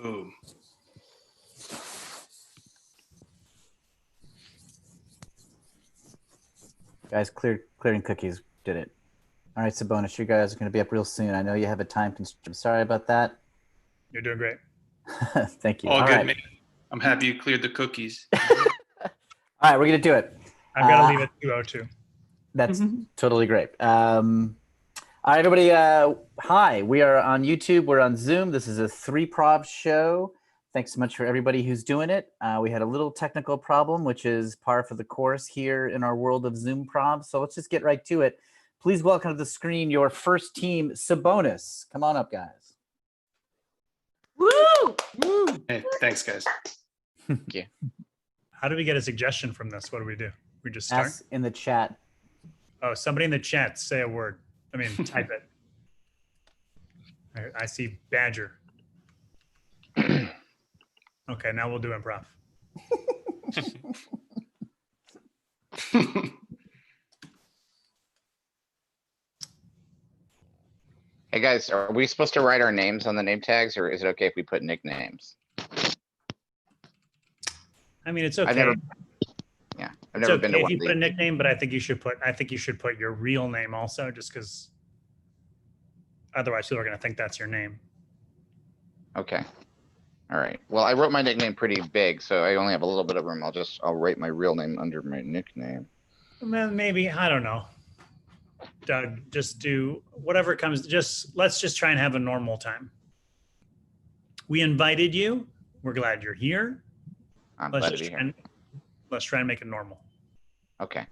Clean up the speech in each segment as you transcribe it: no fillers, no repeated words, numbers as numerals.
Boom. Guys, clearing cookies did it. All right, Sabonis, you guys are going to be up real soon. I know you have a time constraint. I'm sorry about that. You're doing great. Thank you. All good, right. man. I'm happy you cleared the cookies. All right, we're going to do it. I've got to leave at 2:02. That's totally great. All right, everybody. Hi, we are on YouTube. We're on Zoom. This is a 3Prob show. Thanks so much for everybody who's doing it. We had a little technical problem, which is par for the course here in our world of Zoom Prob. So let's just get right to it. Please welcome to the screen your first team, Sabonis. Come on up, guys. Woo! Woo! Hey, thanks, guys. Thank you. How do we get a suggestion from this? What do we do? We just start? Ask in the chat. Oh, somebody in the chat say a word. I mean, type it. I see Badger. Okay, now we'll do improv. Hey guys, are we supposed to write our names on the name tags, or is it okay if we put nicknames? I mean, it's okay. I've never It's been to okay if one you of put a these. nickname, but I think you should put your real name also, just because otherwise people are going to think that's your name. Okay. All right. Well, I wrote my nickname pretty big, so I only have a little bit of room. I'll write my real name under my nickname. Well, maybe, I don't know. Doug, just do whatever comes. Let's just try and have a normal time. We invited you. We're glad you're here. I'm Let's glad to be here. Let's try and make it normal. Okay.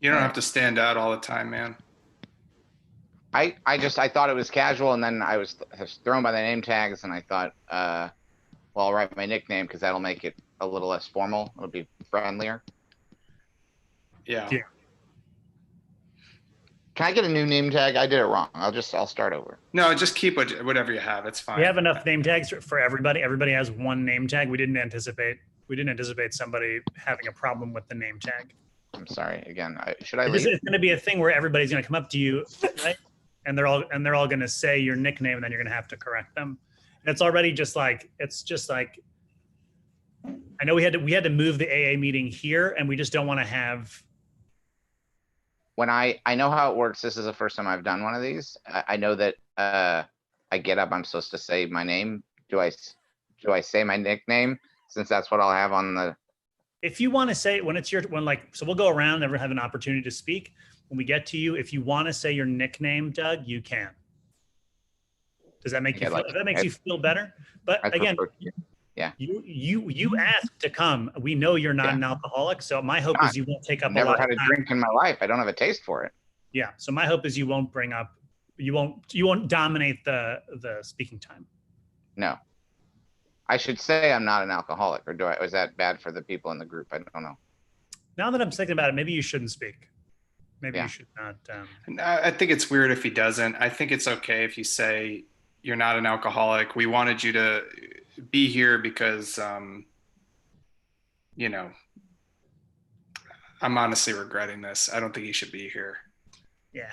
You don't have to stand out all the time, man. I thought it was casual, and then I was thrown by the name tags, and I thought, well, I'll write my nickname because that'll make it a little less formal. It'll be friendlier. Yeah. Can I get a new name tag? I did it wrong. I'll start over. No, just keep whatever you have. It's fine. We have enough name tags for everybody. Everybody has one name tag. We didn't anticipate somebody having a problem with the name tag. I'm sorry. Again, should I leave? It's going to be a thing where everybody's going to come up to you, right? And they're all going to say your nickname, and then you're going to have to correct them. And it's already just like I know we had to move the AA meeting here, and we just don't want to have. When I know how it works. This is the first time I've done one of these. I know that I get up, I'm supposed to say my name. Do I say my nickname, since that's what I'll have on the. If you want to say so we'll go around, never have an opportunity to speak. When we get to you, if you want to say your nickname, Doug, you can. Does that make you feel, if that makes you feel better? But again, yeah. You asked to come. We know you're not an alcoholic, so my hope is you won't take up a lot of time. Never had a drink in my life. I don't have a taste for it. Yeah. So my hope is you won't dominate the speaking time. No. I should say I'm not an alcoholic, or was that bad for the people in the group? I don't know. Now that I'm thinking about it, maybe you shouldn't speak. Maybe you should not. I think it's weird if he doesn't. I think it's okay if you say you're not an alcoholic. We wanted you to be here because, I'm honestly regretting this. I don't think you should be here. Yeah.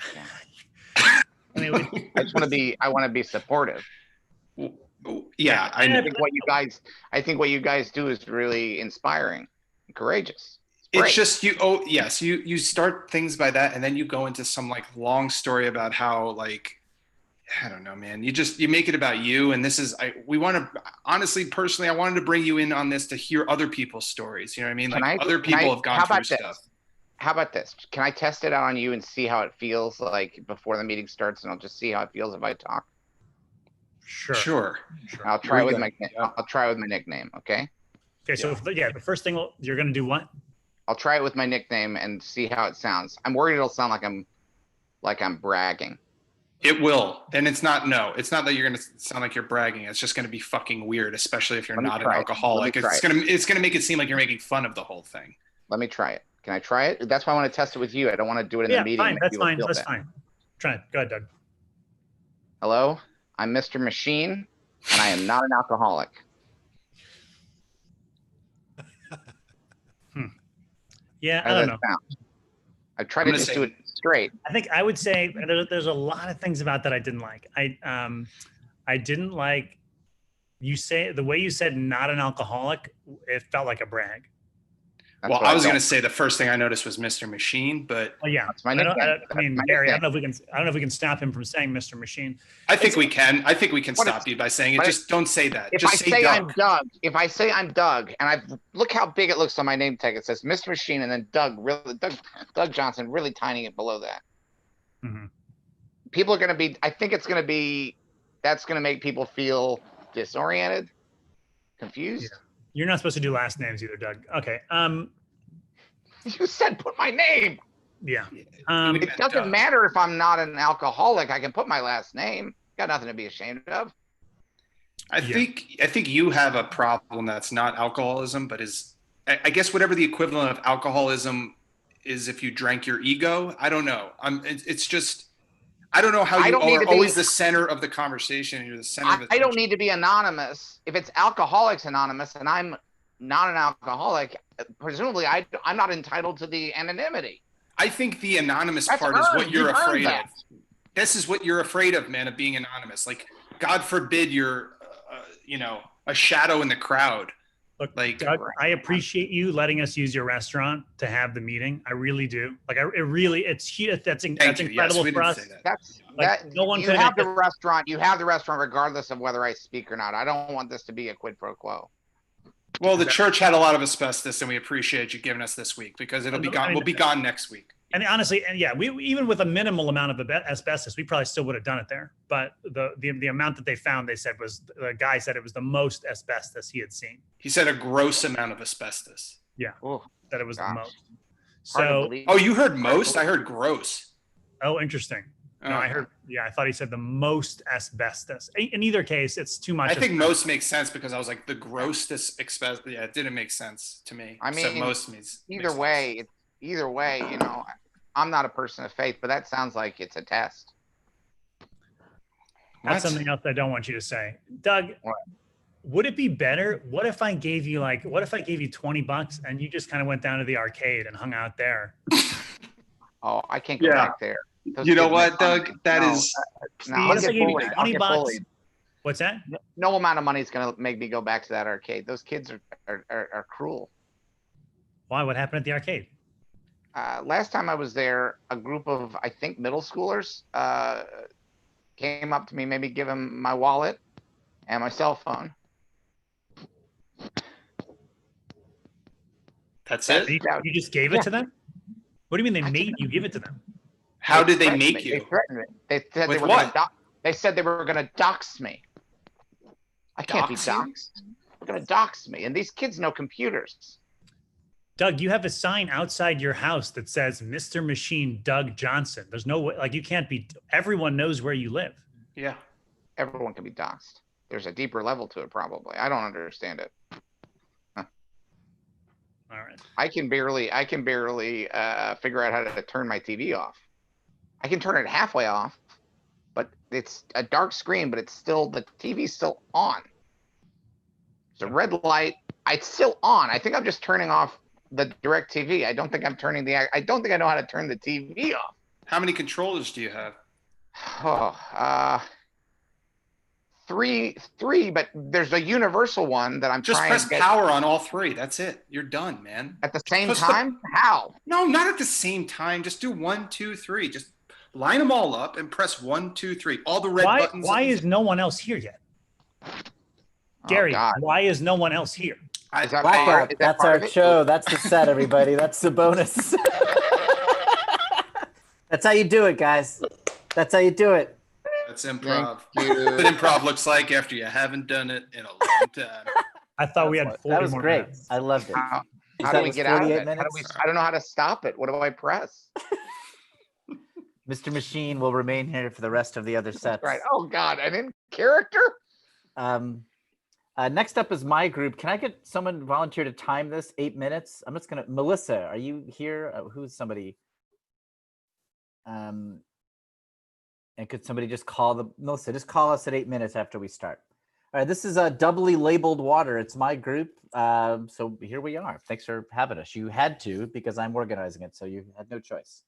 I want to be supportive. Yeah. I think what you guys do is really inspiring and courageous. It's just you start things by that, and then you go into some long story about how I don't know, man. You make it about you, and this is personally, I wanted to bring you in on this to hear other people's stories. You know what I mean? Other people have gone through stuff. How about this? Can I test it out on you and see how it feels like before the meeting starts, and I'll just see how it feels if I talk. Sure. I'll try it with my nickname. Okay. Okay. So the first thing you're gonna do what? I'll try it with my nickname and see how it sounds. I'm worried it'll sound like I'm bragging. It will. And it's not that you're going to sound like you're bragging. It's just going to be fucking weird, especially if you're not an alcoholic. It's going to make it seem like you're making fun of the whole thing. Let me try it. Can I try it? That's why I want to test it with you. I don't want to do it in the meeting. Fine. That's fine. That's fine. Try it. Go ahead, Doug. Hello, I'm Mr. Machine, and I am not an alcoholic. Yeah, I don't know. I tried to just do it straight. I think I would say there's a lot of things about that I didn't like. I didn't like You say the way you said not an alcoholic, it felt like a brag. That's Well, what I was don't- going to say the first thing I noticed was Mr. Machine, but Oh yeah, That's my I, don't, nickname. I mean, That's my Gary, I nickname. don't know if we can. I don't know if we can stop him from saying Mr. Machine. I think we can. I think we can What stop you by saying it. but Just don't say that. If Just I say say I'm Doug. Doug, if I say I'm Doug, and I look how big it looks on my name tag, it says Mr. Machine, and then Doug, really, Doug Johnson, really tiny it below that. Mhm. People are gonna be. I think it's gonna be. That's gonna make people feel disoriented, confused. You're not supposed to do last names either, Doug. Okay. You said put my name. Yeah. It doesn't matter if I'm not an alcoholic. I can put my last name. Got nothing to be ashamed of. I think you have a problem that's not alcoholism, but is I guess whatever the equivalent of alcoholism is if you drank your ego. I don't know. It's just I don't know how I you don't need are to be- always the center of the conversation. You're the center of I attention. don't need to be anonymous. If it's Alcoholics Anonymous and I'm not an alcoholic, presumably I'm not entitled to the anonymity. I think the anonymous That's part is what earned. you're You've earned afraid that. of. This is what you're afraid of, man, of being anonymous. Like, God forbid you're, a shadow in the crowd. Look, Like, Doug, I appreciate you letting us use your restaurant to have the meeting. I really do. Like, it's huge. That's thank incredible you. Yes, we for didn't us. say that. That's Like, that. no one You could have have the restaurant. You have the restaurant regardless of whether I speak or not. I don't want this to be a quid pro quo. Well, the church had a lot of asbestos, and we appreciate you giving us this week because it'll be I gone. mean, We'll be gone next week. And honestly, and yeah, we even with a minimal amount of asbestos, we probably still would have done it there. But the amount that they found, they said was the guy said it was the most asbestos he had seen. He said a gross amount of asbestos. Oh, That it was Gosh. the most. hard to So, believe. Oh, you heard most? I heard gross. oh, interesting. No, I heard. Yeah, I thought he said the most asbestos. In either case, it's too much. I think asbestos. most makes sense because I was like the grossest asbestos. Yeah, it didn't make sense to me. I so mean, most means Either way, I'm not a person of faith, but that sounds like it's a test. That's something else I don't want you to say, Doug. What? Would it be better? What if I gave you $20 and you just kind of went down to the arcade and hung out there? Oh, I can't go Yeah. back there. Those You know kids what, make fun of Doug? me. That No, is no, What I'll if I get gave you bullied. I'll 20 get bucks? bullied. What's that? No amount of money is going to make me go back to that arcade. Those kids are cruel. Why? What happened at the arcade? Last time I was there, a group of, I think, middle schoolers came up to me, maybe give them my wallet and my cell phone. that's That's- it. You just gave it to them? What do you mean they made you give it to them? How did they threatened make me. you? They threatened me. They said With they were what? they said they were going to dox me. I can't Dox you? be doxed. They're going to dox me, and these kids know computers. Doug, you have a sign outside your house that says Mr. Machine Doug Johnson. There's no way, like, you can't be, everyone knows where you live. Yeah. Everyone can be doxed. There's a deeper level to it, probably. I don't understand it. All right. I can barely figure out how to turn my TV off. I can turn it halfway off, but it's a dark screen, but it's still, the TV's still on. It's a red light. It's still on. I think I'm just turning off the direct TV. I don't think I don't think I know how to turn the TV off. How many controllers do you have? Oh, three, but there's a universal one that I'm Just trying press to get power on all three. That's it. You're done, man. at the same Push the- time. How? No, not at the same time. Just do 1, 2, 3. Just line them all up and press 1, 2, 3. All the red buttons. Why is no one else here yet? Gary, God. why is no one else here? Is that Blackout. part- is that That's part our of it? show. That's the set, everybody. That's the bonus. That's how you do it, guys. That's how you do it. That's improv. Thank That's what you. improv looks like after you haven't done it in a long time. I thought we had 40 That was more great. minutes. I loved it. How, You how said do it we was get out of 48 it? How do minutes? I don't know how to stop it. What do I press? Mr. Machine will remain here for the rest of the other sets. Right. Oh God, I'm in character. Next up is my group. Can I get someone volunteer to time this 8 minutes? I'm just gonna. Melissa, are you here? Who's somebody? And could somebody just call Melissa? Just call us at 8 minutes after we start. All right. This is a doubly labeled water. It's my group. So here we are. Thanks for having us. You had to because I'm organizing it, so you had no choice.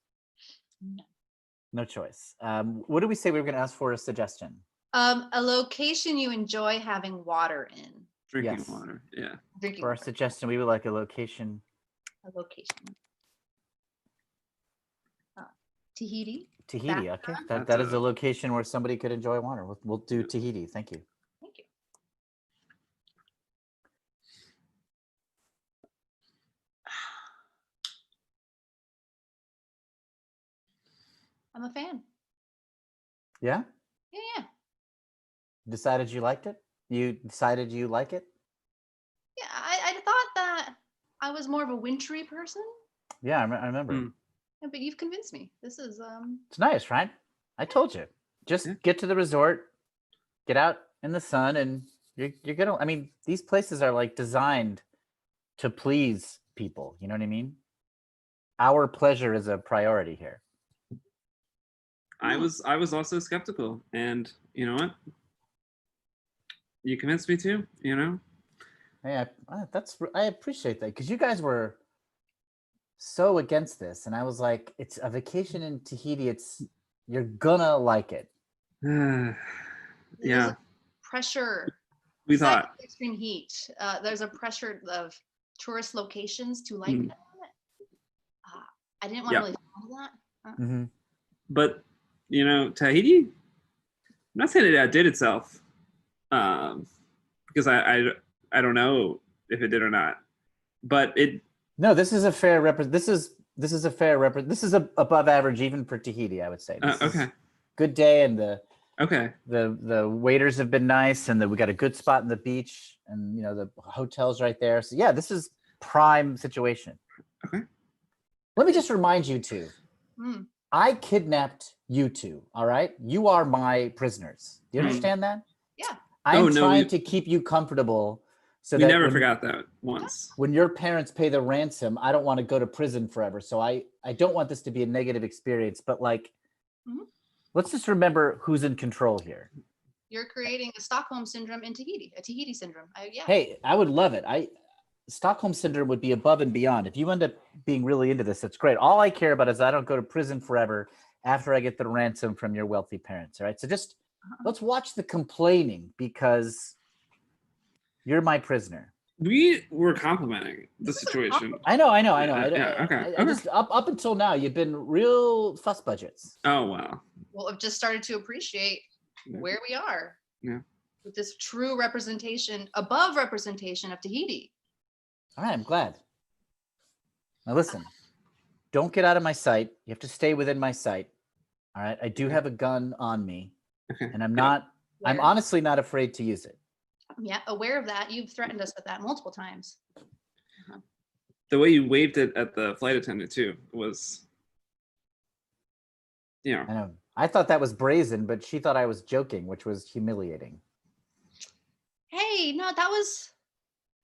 No choice. What did we say we were going to ask for a suggestion? A location you enjoy having water in. Drinking Yes. water. Yeah. Drinking For our water. suggestion, we would like a location. A location. Tahiti. Tahiti. Okay, That's that is a- a location where somebody could enjoy water. We'll do Tahiti. Thank you. Thank you. I'm a fan. Yeah. Yeah. Decided you liked it. You decided you like it. Yeah, I thought that I was more of a wintry person, Yeah, I remember. Mm. yeah, but you've convinced me. This is It's nice, right? I told you. Just Yeah. get to the resort, get out in the sun, and you're gonna. I mean, these places are like designed to please people. You know what I mean? Our pleasure is a priority here. I was also skeptical, and you know what? You convinced me too. You know. Hey, I appreciate that because you guys were so against this, and I was like, it's a vacation in Tahiti. You're gonna like it. there's Yeah, a pressure. we Besides thought. the extreme heat. There's a pressure of tourist locations to like Mm. that. I didn't want to Yeah. really follow that. Mm-hmm. But you know, Tahiti. I'm not saying it outdid itself, because I don't know if it did or not. But it No, this is a fair This is a fair This is above average even for Tahiti, I would say. This is okay, good day, and okay, the waiters have been nice, and we got a good spot in the beach, and you know the hotel's right there. So yeah, this is prime situation. Okay. Let me just remind you two. Mm. I kidnapped you two. All right, you are my prisoners. Do you Mm. understand that? Yeah. I'm Oh, no, trying we- to keep you comfortable, so we that never when, forgot that once. when your parents pay the ransom, I don't want to go to prison forever. So I don't want this to be a negative experience. But like, Mhm. let's just remember who's in control here. You're creating a Stockholm syndrome in Tahiti, a Tahiti syndrome. Yeah. Hey, I would love it. Stockholm syndrome would be above and beyond. If you end up being really into this, that's great. All I care about is I don't go to prison forever after I get the ransom from your wealthy parents. All right. So just let's watch the complaining because you're my prisoner. We were complimenting the situation. I know. Yeah, okay, I okay. just up until now, you've been real fuss budgets. Oh wow. Well, I've just started to appreciate Yeah. where we are. Yeah. With this true representation, above representation of Tahiti. All right, I'm glad. Now listen, don't get out of my sight. You have to stay within my sight. All right. I do have a gun on me, Okay. and I'm Yeah. not. I'm Where- honestly not afraid to use it. Yeah, aware of that. You've threatened us with that multiple times. The way you waved it at the flight attendant too was, you know, I know. I thought that was brazen, but she thought I was joking, which was humiliating. Hey, no, that was,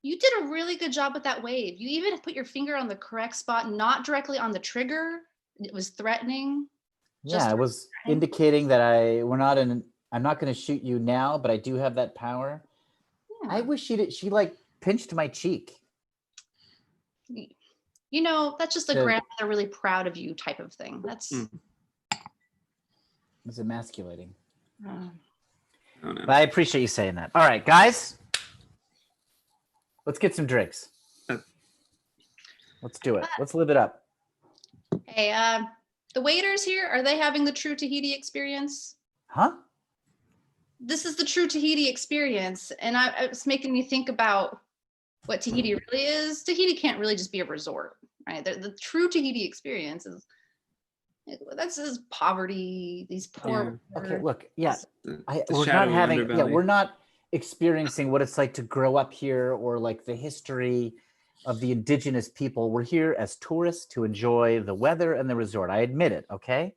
you did a really good job with that wave. You even put your finger on the correct spot, not directly on the trigger. It was threatening. Yeah, Just I was right. indicating that I'm not going to shoot you now, but I do have that power. I Yeah. wish she like pinched my cheek. You know, that's just a Yeah. grandmother really proud of you type of thing. That's, Mm. It's emasculating. uh, I don't know. But I appreciate you saying that. All right, guys, let's get some drinks. Uh. Let's do it. Let's live it up. hey, the waiters here, are they having the true Tahiti experience? Huh? This is the true Tahiti experience. And it's making me think about what Tahiti really is. Tahiti can't really just be a resort, right? The true Tahiti experience is, that's his poverty, these poor. Okay, look, yeah, The we're not shadowy having, yeah, underbelly. we're not experiencing what it's like to grow up here or like the history of the indigenous people. We're here as tourists to enjoy the weather and the resort. I admit it. Okay.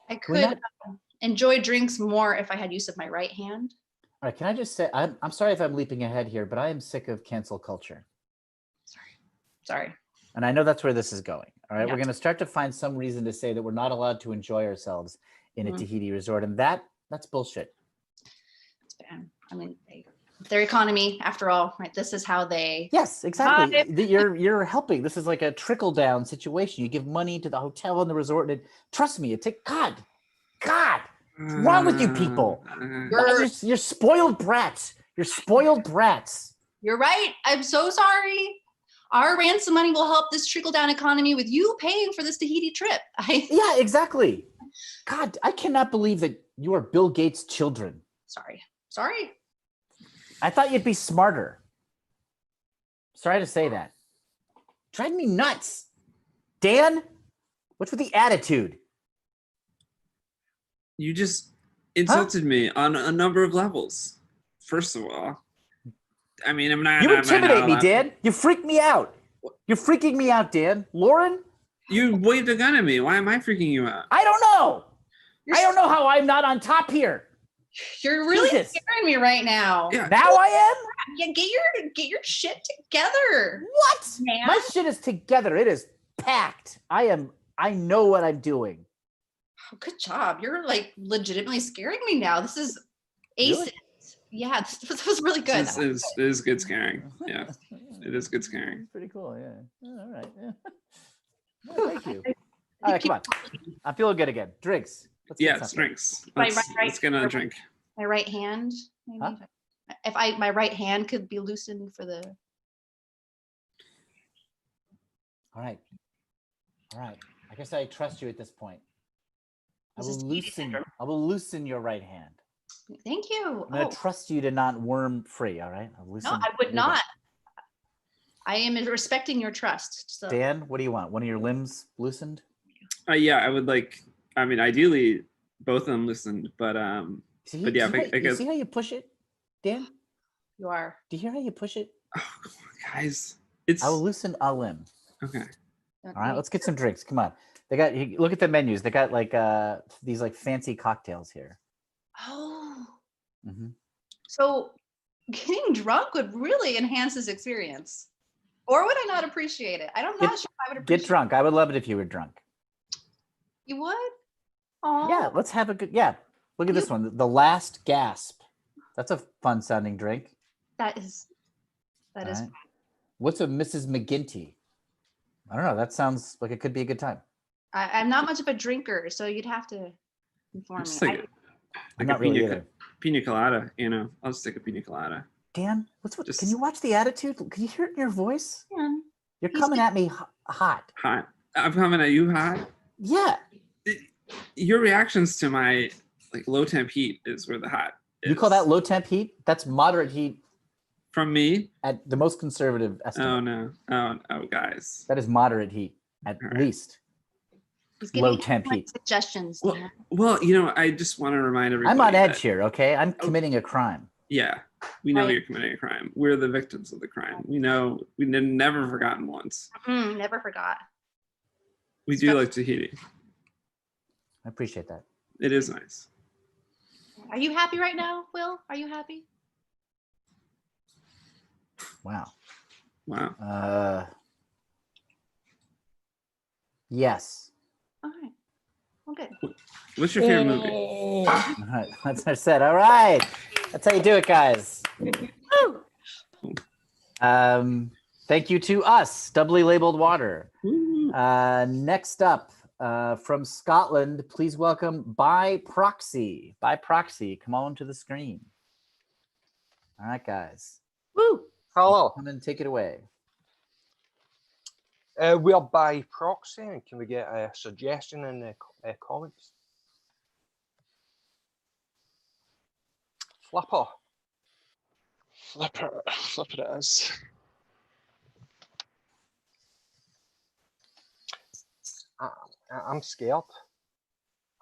I Can we could not- enjoy drinks more if I had use of my right hand. All right. Can I just say, I'm sorry if I'm leaping ahead here, but I am sick of cancel culture. Sorry. And I know that's where this is going. All right. Yeah. We're going to start to find some reason to say that we're not allowed to enjoy ourselves in a Mhm. Tahiti resort. And that's bullshit. It's bad. I mean, their economy, after all, right? This is how they. Yes, exactly. You're helping. This is like a trickle down situation. You give money to the hotel and the resort, and trust me, it takes God. What's wrong with you people? You're- You're spoiled brats. You're spoiled brats. You're right. I'm so sorry. Our ransom money will help this trickle down economy with you paying for this Tahiti trip. Yeah, exactly. God, I cannot believe that you are Bill Gates' children. Sorry. I thought you'd be smarter. Sorry to say that. Drive me nuts. Dan, what's with the attitude? You just insulted me on a number of levels. First of all, I mean, I'm not. You I'm intimidate not me, allowed- Dan. You freak me out. You're freaking me out, Dan. Lauren, You waved a gun at me. Why am I freaking you out? I don't know. You're I don't know how I'm not on top here. You're really Jesus. scaring me right now. Yeah. Now I am? Yeah, get your shit together. What? Man. My shit is together. It is packed. I know what I'm doing. Oh, good job. You're like legitimately scaring me now. This is Really? aces. Yeah, this was really good. It is good scaring. Yeah, it is good scaring. It's pretty cool. Yeah. All right. Yeah. Yeah, thank you. All right, come on. I'm feeling good again. Drinks. Let's get Yeah, something. drinks. Right, Let's right. get another drink. My right hand, maybe. Huh? If my right hand could be loosened for the. All right. All right. I guess I trust you at this point. This is Tahiti syndrome. I will loosen your right hand. Thank you. I'm gonna Oh, trust you to not worm free. All right. I'll loosen no, I would your not. hand. I am respecting your trust. So Dan, what do you want? One of your limbs loosened? Yeah, I would like. I mean, ideally, both of them listened, but See, But yeah, see, I how, you guess- see how you push it, Dan? you are. Do you hear how you push it? oh, come on, guys, it's I will loosen a limb. okay. All right, let's get some drinks. Come on. They got. Look at the menus. They got like these like fancy cocktails here. Oh, Hmm. so getting drunk would really enhance this experience. Or would I not appreciate it? I'm not sure if I would appreciate Get drunk. I would love it if you were drunk. it. You would? Oh, Yeah, let's have a good. Yeah, look at this one. The Last Gasp. That's a fun sounding drink. that is. That All is. right. What's a Mrs. McGinty? I don't know. That sounds like it could be a good time. I'm not much of a drinker, so you'd have to inform Just me. like, I'm like not a really either. pina colada. You know, I'll just take a pina colada. Dan, can Just- you watch the attitude? Can you hear it in your voice? Man, You're He's coming at me hot. Hot. I'm coming at you hot. Yeah. Your reactions to my like low temp heat is where the hot. You call is. that low temp heat? That's moderate heat From me? at the most conservative estimate. Oh no. Oh guys. That is moderate heat at All right. least. he's Low giving temp excellent heat. suggestions. Well, Dan. well, you know, I just want to remind everybody. I'm on edge that- here, okay? I'm Oh. committing a crime. Yeah, we know Right. you're committing a crime. We're the victims of the crime. We know. We've never forgotten once. Never forgot. We do like Tahiti. I appreciate that. It is nice. Are you happy right now, Will? Are you happy? Wow. Wow. Yes. All right. Well, good. What's your favorite movie? All right, that's what I said. All right. That's how you do it, guys. Thank you to us, doubly labeled water. Woo. Next up, from Scotland, please welcome By Proxy. By Proxy, come on to the screen. All right, guys. Woo! Hello. Come and take it away. We are by proxy, and can we get a suggestion in the comments? Flipper. Flipper it is. I'm scared.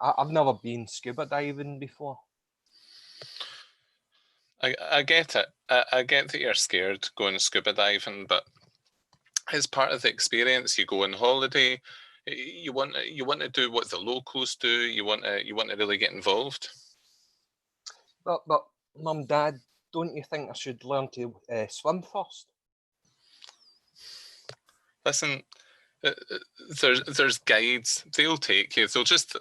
I've never been scuba diving before. I get it. I get that you're scared going scuba diving, but as part of the experience, you go on holiday. You want to do what the locals do. You want to really get involved. But Mum, Dad, don't you think I should learn to swim first? Listen, there's guides. They'll take you. They'll just.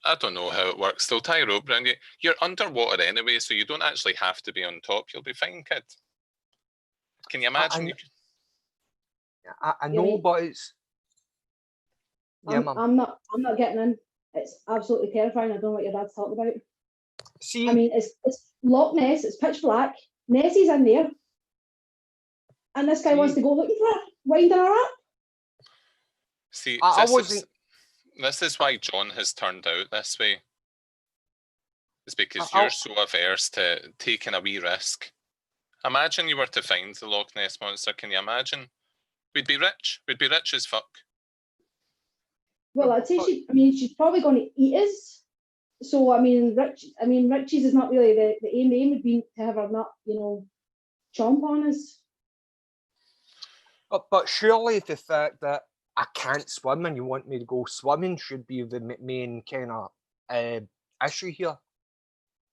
I don't know how it works. They'll tie a rope around you. You're underwater anyway, so you don't actually have to be on top. You'll be fine, kid. Can you imagine? I know, but it's. Yeah, Mum. I'm not getting in. It's absolutely terrifying. I don't know what your dad's talking about. See, I mean, it's Loch Ness. It's pitch black. Nessie's in there, and this guy wants to go looking for her, winding her up. See, I this wasn't. this is why John has turned out this way. It's because I'll- you're so averse to taking a wee risk. Imagine you were to find the Loch Ness monster. Can you imagine? We'd be rich. We'd be rich as fuck. Well, I'd say she's probably going to eat us. So I mean, Richie's is not really the aim. The aim would be to have her not, chomp on us. But surely the fact that I can't swim and you want me to go swimming should be the main kind of issue here.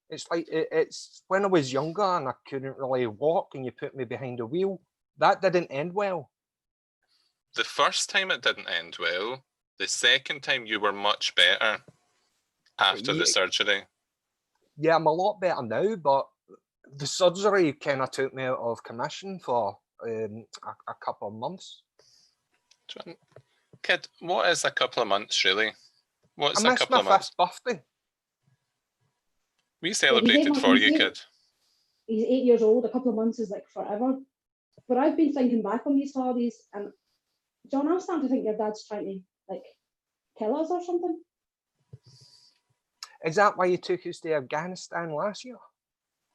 It's like it's when I was younger and I couldn't really walk and you put me behind the wheel. That didn't end well. The first time it didn't end well. The second time you were much better after the surgery. Yeah, I'm a lot better now, but the surgery kind of took me out of commission for a couple of months. John, kid, what is a couple of months really? What's I a missed couple my of months? 5th birthday. We celebrated for you, kid. He's 8 years old. A couple of months is like forever. But I've been thinking back on these holidays, and John, I'm starting to think your dad's trying to like kill us or something. Is that why you took us to Afghanistan last year?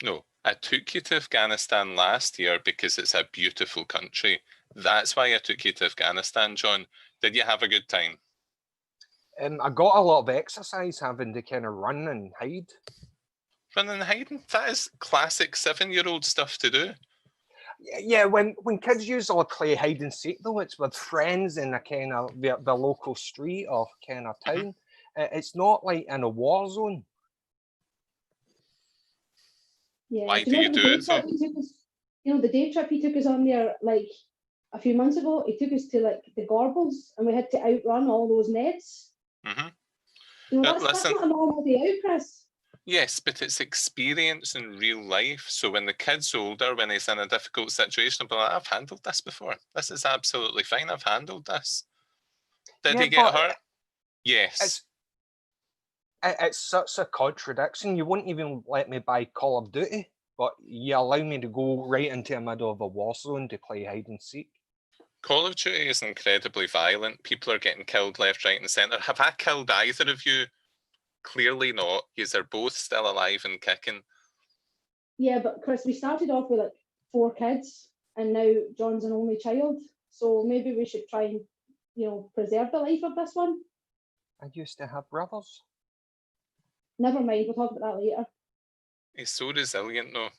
No, I took you to Afghanistan last year because it's a beautiful country. That's why I took you to Afghanistan, John. Did you have a good time? I got a lot of exercise having to kind of run and hide. Running and hiding? That is classic 7-year-old stuff to do. Yeah, when kids usually play hide and seek though, it's with friends in a kind of the local street or kind of town. It's not like in a war zone. Yeah. Why do you do it though? The day trip he took us on there like a few months ago, he took us to like the Gorbals and we had to outrun all those Neds. Mm-hmm. That's not a normal day out, Chris. Yes, but it's experience in real life. So when the kid's older, when he's in a difficult situation, I'll be like, I've handled this before. This is absolutely fine. I've handled this. Did he get hurt? Yes. It's such a contradiction. You wouldn't even let me buy Call of Duty, but you allow me to go right into the middle of a war zone to play hide and seek. Call of Duty is incredibly violent. People are getting killed left, right, and centre. Have I killed either of you? Clearly not. Yous are both still alive and kicking. Yeah, but Chris, we started off with like 4 kids, and now John's an only child. So maybe we should try and, preserve the life of this one. I used to have brothers. Never mind, we'll talk about that later. He's so resilient, though.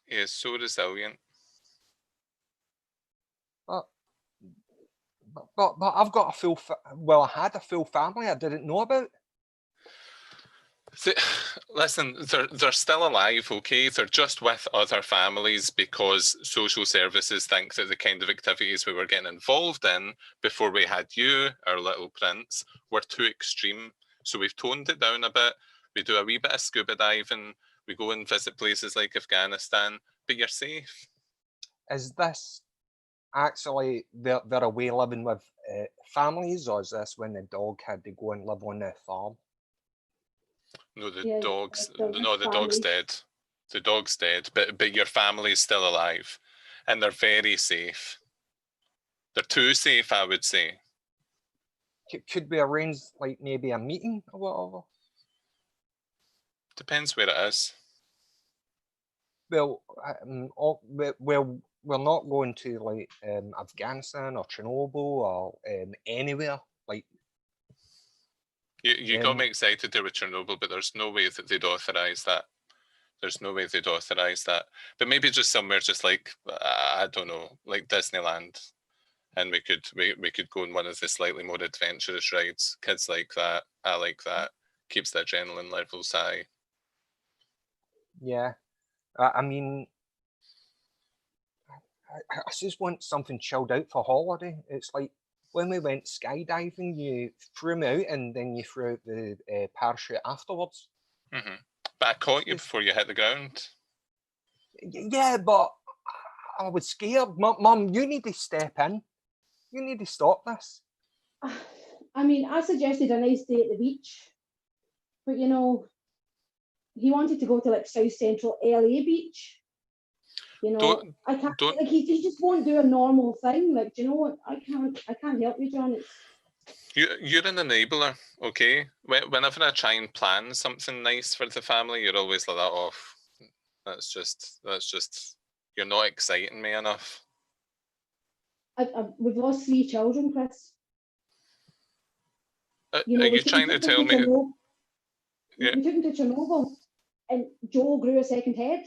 He is so resilient. But I've got a full. I had a full family I didn't know about. Listen, they're still alive, okay? They're just with other families because social services think that the kind of activities we were getting involved in before we had you, our little prince, were too extreme. So we've toned it down a bit. We do a wee bit of scuba diving. We go and visit places like Afghanistan, but you're safe. Is this actually they're away living with families, or is this when the dog had to go and live on the farm? No, the Yeah, dog's dog's no, the dog's family. dead. The dog's dead, but your family's still alive, and they're very safe. They're too safe, I would say. Could we arrange like maybe a meeting or whatever? Depends where it is. Well, we're not going to like Afghanistan or Chernobyl or anywhere like. You got me excited there with Chernobyl, but there's no way that they'd authorise that. There's no way they'd authorise that. But maybe just somewhere just like, I don't know, like Disneyland. And we could go on one of the slightly more adventurous rides. Kids like that. I like that. Keeps the adrenaline levels high. Yeah. I mean, I just want something chilled out for holiday. It's like when we went skydiving, you threw me out and then you threw out the parachute afterwards. Mm-hmm. But I caught you before you hit the ground. Yeah, but I was scared. Mum, you need to step in. You need to stop this. I mean, I suggested a nice day at the beach. but you know, he wanted to go to like South Central LA Beach. You know, Don't- I can't don't- like he just won't do a normal thing. Like, do you know what? I can't help you, John. It's You're an enabler, okay? Whenever I try and plan something nice for the family, you're always like that off. That's just you're not exciting me enough. we've lost 3 children, Chris. You know, Are you trying to tell me? Yeah. We took him to Chernobyl, and Joe grew a second head.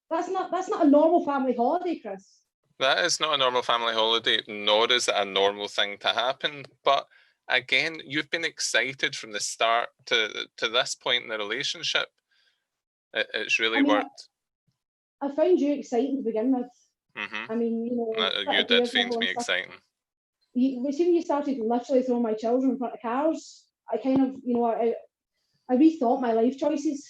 That's not a normal family holiday, Chris. That is not a normal family holiday, nor is it a normal thing to happen. But again, you've been excited from the start to this point in the relationship. It's really I mean, worked. I found you exciting to begin with. Hmm. I mean, you know, You did find me exciting. As soon as you started literally throwing my children in front of cars, I kind of, you know, I rethought my life choices.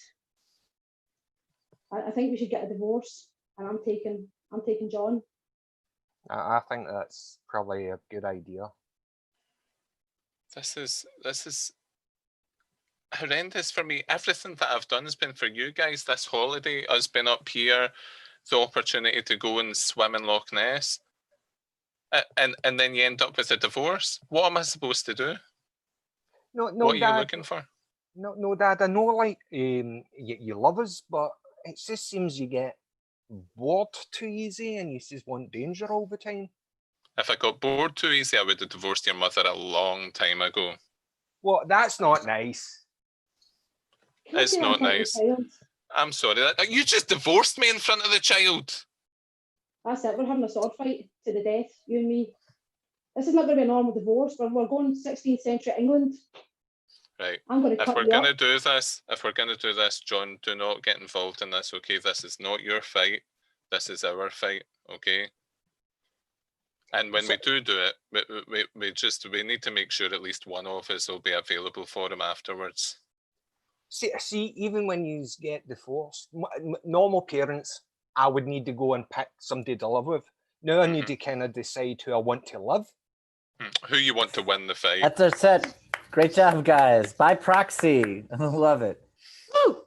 I think we should get a divorce, and I'm taking John. I think that's probably a good idea. This is horrendous for me. Everything that I've done has been for you guys. This holiday, us being up here, the opportunity to go and swim in Loch Ness, and then you end up with a divorce. What am I supposed to do? No, What are Dad. you looking for? No, Dad. I know, like, you love us, but it just seems you get bored too easy, and you just want danger all the time. If I got bored too easy, I would have divorced your mother a long time ago. Well, that's not nice. Can I It's say that not in front of the nice. child? I'm sorry. You just divorced me in front of the child. That's it. We're having a sword fight to the death, you and me. This is not going to be a normal divorce. We're going 16th century England. Right. I'm going to If cut we're you gonna up. do this, John, do not get involved in this. Okay, this is not your fight. This is our fight. Okay. And when we do it, we need to make sure at least one of us will be available for him afterwards. See, even when you get divorced, normal parents, I would need to go and pick somebody to live with. Now I need to kind of decide who I want to live. Who you want to win the fight? That's our set. Great job, guys. By proxy. Love it. Woo!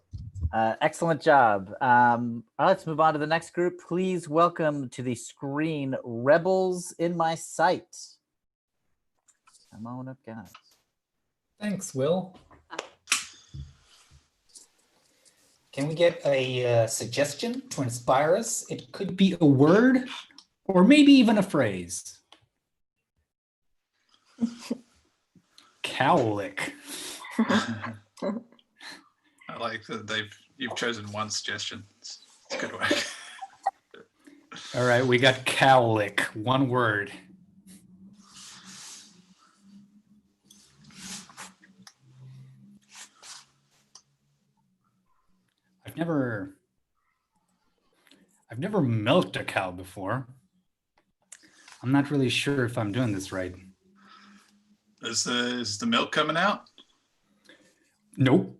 Excellent job. All right, let's move on to the next group. Please welcome to the screen Rebels in My Sight. Come on up, guys. Thanks, Will. Can we get a suggestion to inspire us? It could be a word or maybe even a phrase. Cowlick. I like that you've chosen one suggestion. It's good work. All right, we got cowlick, one word. I've never milked a cow before. I'm not really sure if I'm doing this right. Is the milk coming out? Nope.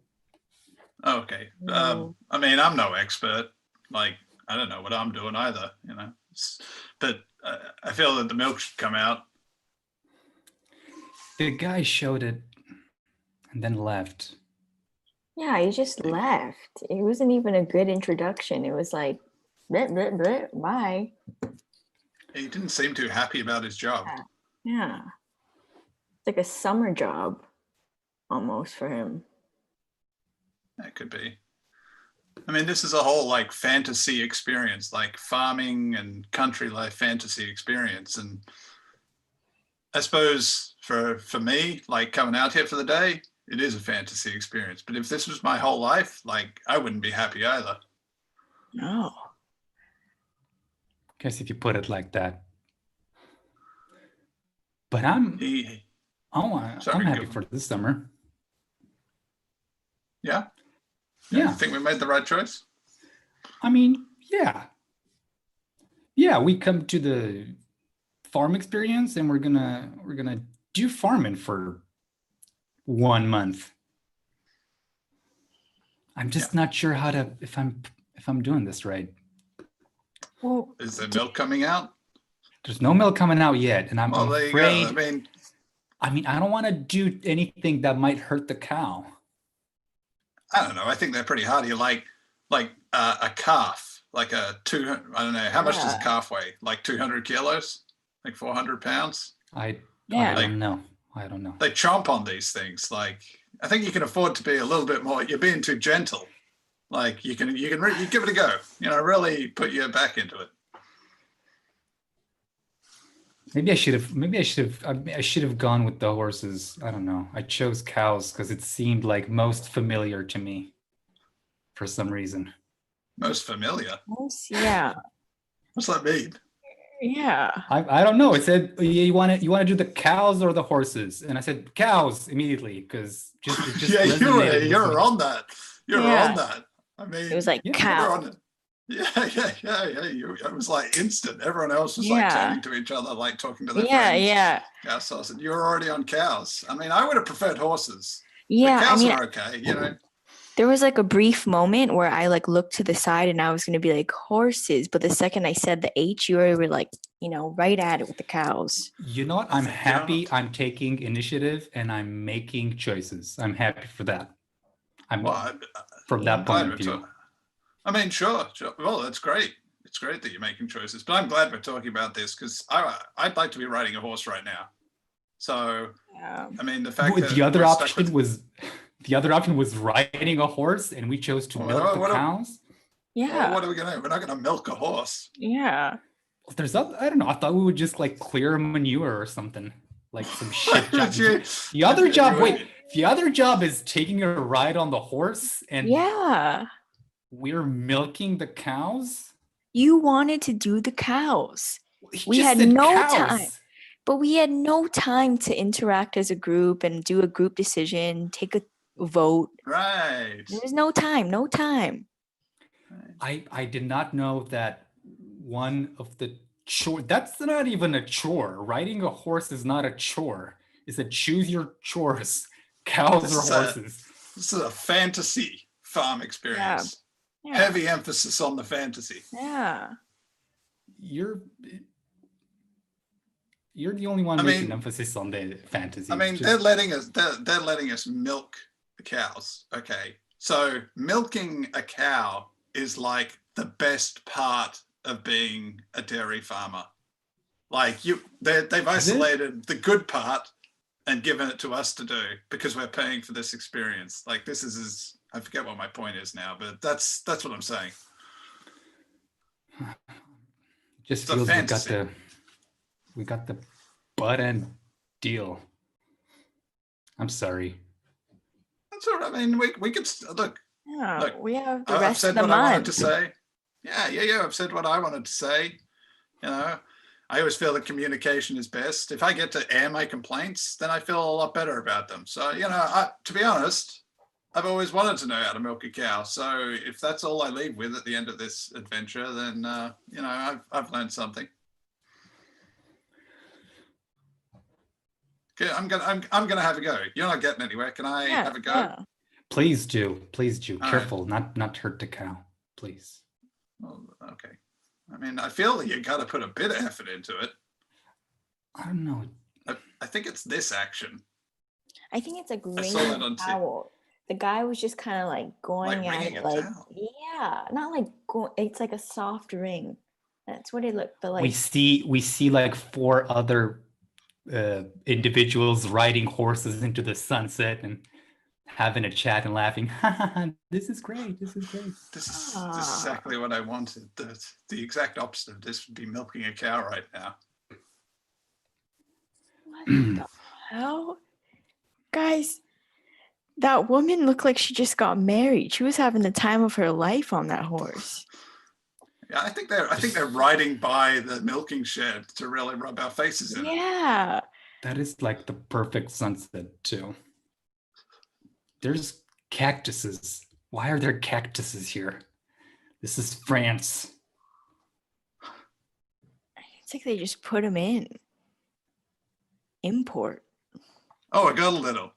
Oh, okay. I mean, I'm no expert. Like, I don't know what I'm doing either, you know. But I feel that the milk should come out. The guy showed it and then left. Yeah, he just left. It wasn't even a good introduction. It was like, bleh, bleh, bleh, bye. He didn't seem too happy about his job. Yeah. It's like a summer job almost for him. That could be. I mean, this is a whole like fantasy experience, like farming and country life fantasy experience. And I suppose for me, like coming out here for the day, it is a fantasy experience. But if this was my whole life, like I wouldn't be happy either. No. Guess if you put it like that. But I'm happy for this summer. Yeah? Yeah. You think we made the right choice? I mean, yeah. Yeah, we come to the farm experience and we're gonna do farming for 1 month. I'm just not sure how to if I'm doing this right. Well, is the milk coming out? There's no milk coming out yet, and I'm there afraid. You go. I mean, I don't want to do anything that might hurt the cow. I don't know. I think they're pretty hardy. Like a calf, like a 200. I don't know how much does a Yeah. calf weigh? Like 200 kilos, like 400 pounds. I Yeah. don't know. I don't know. They chomp on these things. Like I think you can afford to be a little bit more. You're being too gentle. Like you give it a go. You know, really put your back into it. Maybe I should have gone with the horses. I don't know. I chose cows because it seemed like most familiar to me for some reason. Most familiar. Yeah. What's that mean? Yeah. I don't know. It said you want to do the cows or the horses, and I said cows immediately because it just Yeah, resonated with you're me. on that. You're Yeah. on that. I mean, It was like Yeah. you're cow. on it. Yeah. It was like instant. Everyone else was like Yeah. turning to each other, like talking to their Yeah, friends. yeah. Cow sauce, and you were already on cows. I mean, I would have preferred horses. Yeah. But I cows mean, are okay, you know. there was like a brief moment where I like looked to the side and I was gonna be like horses, but the second I said the H, you already were like, right at it with the cows. You know what? I'm happy. I'm taking initiative and I'm making choices. I'm happy for that. From that point of view. I mean, sure. Well, that's great. It's great that you're making choices, but I'm glad we're talking about this because I'd like to be riding a horse right now. So, I mean, the fact that The other we're stuck option was riding a horse, and we chose to milk the cows. Yeah. What are we gonna? We're not gonna milk a horse. Yeah. I don't know. I thought we would just like clear manure or something, like some shit job. You- The other job, the other job is taking a ride on the horse, and Yeah. we're milking the cows. You wanted to do the cows. We just had said no cows. time. But we had no time to interact as a group and do a group decision, take a vote. Right. There was no time, no time. I did not know that one of the chore. That's not even a chore. Riding a horse is not a chore. It's a choose your chores. Cows This or is a- horses. This is a fantasy farm experience. Yeah. Heavy emphasis on the fantasy. Yeah. You're the only one I making mean- emphasis on the fantasy. I mean, Just- they're letting us milk the cows. Okay, so milking a cow is like the best part of being a dairy farmer. Like they've isolated the good part and given it to us to do because we're paying for this experience. Like this is I forget what my point is now, but that's what I'm saying. just it's a feels fantasy. we got the butt end deal. I'm sorry. That's all right. I mean, we could look. Yeah. Look, We have the I've rest said of the what I wanted month. to say. Yeah. I've said what I wanted to say. You know, I always feel that communication is best. If I get to air my complaints, then I feel a lot better about them. So, you know, to be honest, I've always wanted to know how to milk a cow. So if that's all I leave with at the end of this adventure, then, you know, I've learned something. Okay, I'm gonna have a go. You're not getting anywhere. Can I have a go? Yeah. Please do. All right. Careful, not hurt the cow, please. Well, okay. I mean, I feel that you got to put a bit of effort into it. I don't know. I think it's this action. I think it's like I saw ringing that on a towel. The guy was just kind of like going Like at ringing it, a like towel. yeah, not like going. It's like a soft ring. That's what it looked. But like we see like 4 other individuals riding horses into the sunset and having a chat and laughing. This is great. This is great. This is exactly what I wanted. The exact opposite of this would be milking a cow right now. what the hell, guys? That woman looked like she just got married. She was having the time of her life on that horse. Yeah, I think they're riding by the milking shed to really rub our faces in it. Yeah. That is like the perfect sunset too. There's cactuses. Why are there cactuses here? This is France. It's like they just put them in. Import. Oh, I got a little.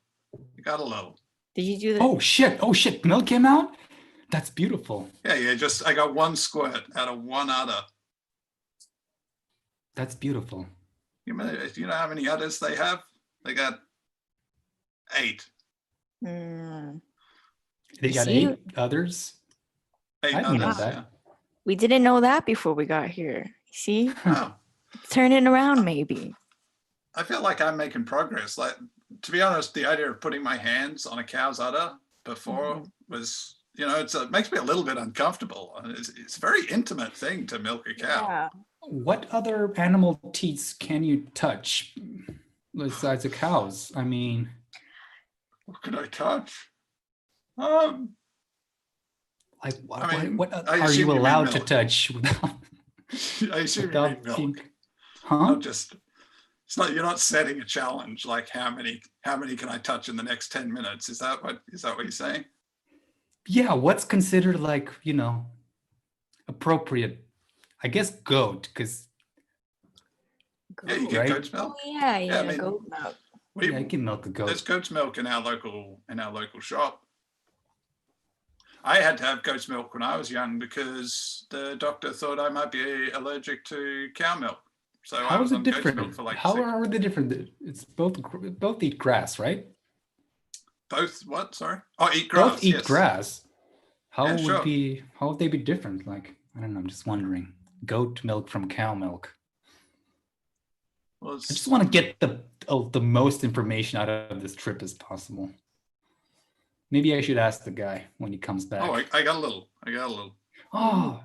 Did you do that? Oh shit. Milk came out? That's beautiful. Yeah. I got 1 squirt out of 1 udder. That's beautiful. You know how many udders they have? They got 8. Mm. They got See? 8 others. Eight I didn't know others, that. yeah. We didn't know that before we got here. See? Oh, Turn it around, maybe. I feel like I'm making progress. Like, to be honest, the idea of putting my hands on a cow's udder before was, you know, it makes me a little bit uncomfortable. And it's a very intimate thing to milk a cow. What other animal teats can you touch besides a cow's? I mean, What could I touch? like what, I mean, what I are assume you you mean allowed to milk. touch without, I assume you without mean milk. being- huh? Not just, it's not, you're not setting a challenge like how many can I touch in the next 10 minutes? Is that what you're saying? Yeah, what's considered like, you know, appropriate? I guess goat, because Yeah, you get Right. goat's milk. Oh, yeah, Yeah, I mean, goat milk. We, yeah, I can milk a there's goat. goat's milk in our local shop. I had to have goat's milk when I was young because the doctor thought I might be allergic to cow milk. So I How was is on it goat's different? milk for like How 6 are they different? It's both eat grass, right? Both what? Sorry. Oh, eat grass. Both eat yes. grass. How Yeah, would sure. how would they be different? Like, I don't know, I'm just wondering. Goat milk from cow milk. Well, I it's, just want to get the most information out of this trip as possible. Maybe I should ask the guy when he comes back. oh, I got a little. Oh,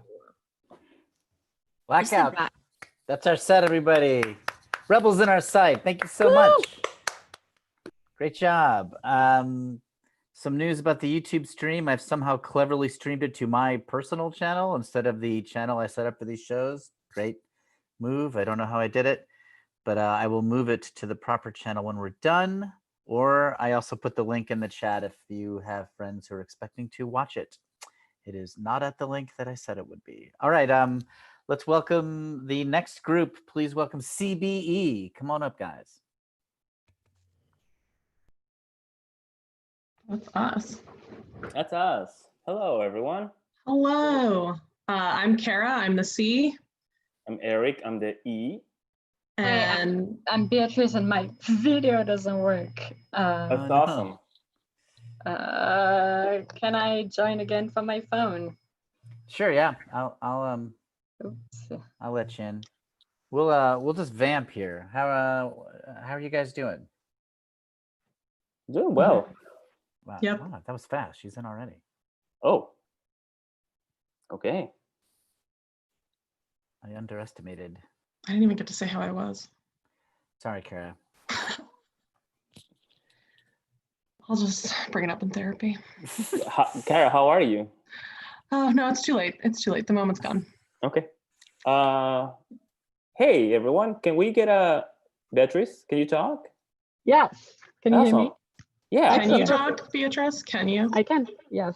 Blackout. That's our set, everybody. Rebels in our sight. Thank you so much. Great job. Some news about the YouTube stream. I've somehow cleverly streamed it to my personal channel instead of the channel I set up for these shows. Great move. I don't know how I did it, but I will move it to the proper channel when we're done. Or I also put the link in the chat if you have friends who are expecting to watch it. It is not at the link that I said it would be. All right. Let's welcome the next group. Please welcome CBE. Come on up, guys. That's us. That's us. Hello, everyone. Hello. I'm Kara. I'm the C. I'm Eric. I'm the E. And I'm Beatrice, and my video doesn't work. That's awesome. Can I join again from my phone? Sure. Yeah. I'll let you in. We'll just vamp here. How are you guys doing? Doing well. Wow. Yep. Wow, that was fast. She's in already. Oh. Okay. I underestimated. I didn't even get to say how I was. Sorry, Kara. I'll just bring it up in therapy. Kara, how are you? Oh, no, it's too late. It's too late. The moment's gone. Okay. Hey, everyone. Can we get Beatrice? Can you talk? Yes. Can you hear me? Awesome. Yeah. Can you talk, Beatrice? Can you? I can. Yes.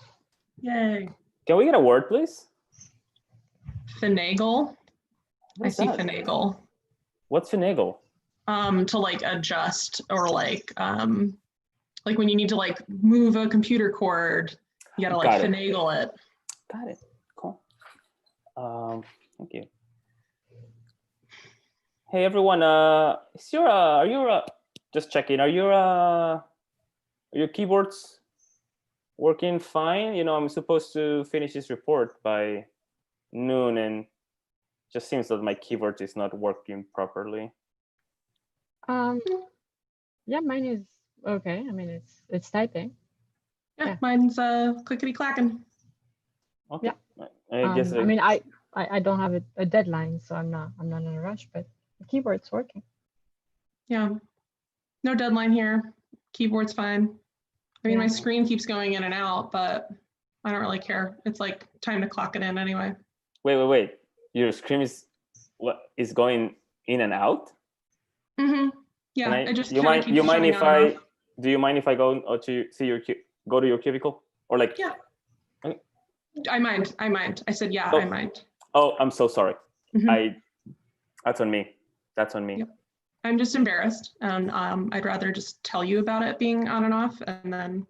Yay. Can we get a word, please? Finagle. I What's see that? finagle. What's finagle? To like adjust or like when you need to like move a computer cord, you gotta like Got it. finagle it. Got it. Cool. Thank you. Hey, everyone. Are you just checking? Are your keyboards working fine? You know, I'm supposed to finish this report by noon, and just seems that my keyboard is not working properly. Yeah, mine is okay. I mean, it's typing. Yeah, mine's clickety clacking. Okay. Yeah. I guess. I mean, I don't have a deadline, so I'm not in a rush, but the keyboard's working. Yeah. No deadline here. Keyboard's fine. I mean, Yeah. my screen keeps going in and out, but I don't really care. It's like time to clock it in anyway. Wait. Your screen is going in and out? Mm-hmm. Yeah, Can it just you kinda mind keeps showing if on and off. do you mind if I go to see go to your cubicle, or like? Yeah. I mind. I said, yeah, Oh. I mind. Oh, I'm so sorry. Mhm. That's on me. That's on me. Yep. I'm just embarrassed, and I'd rather just tell you about it being on and off, and then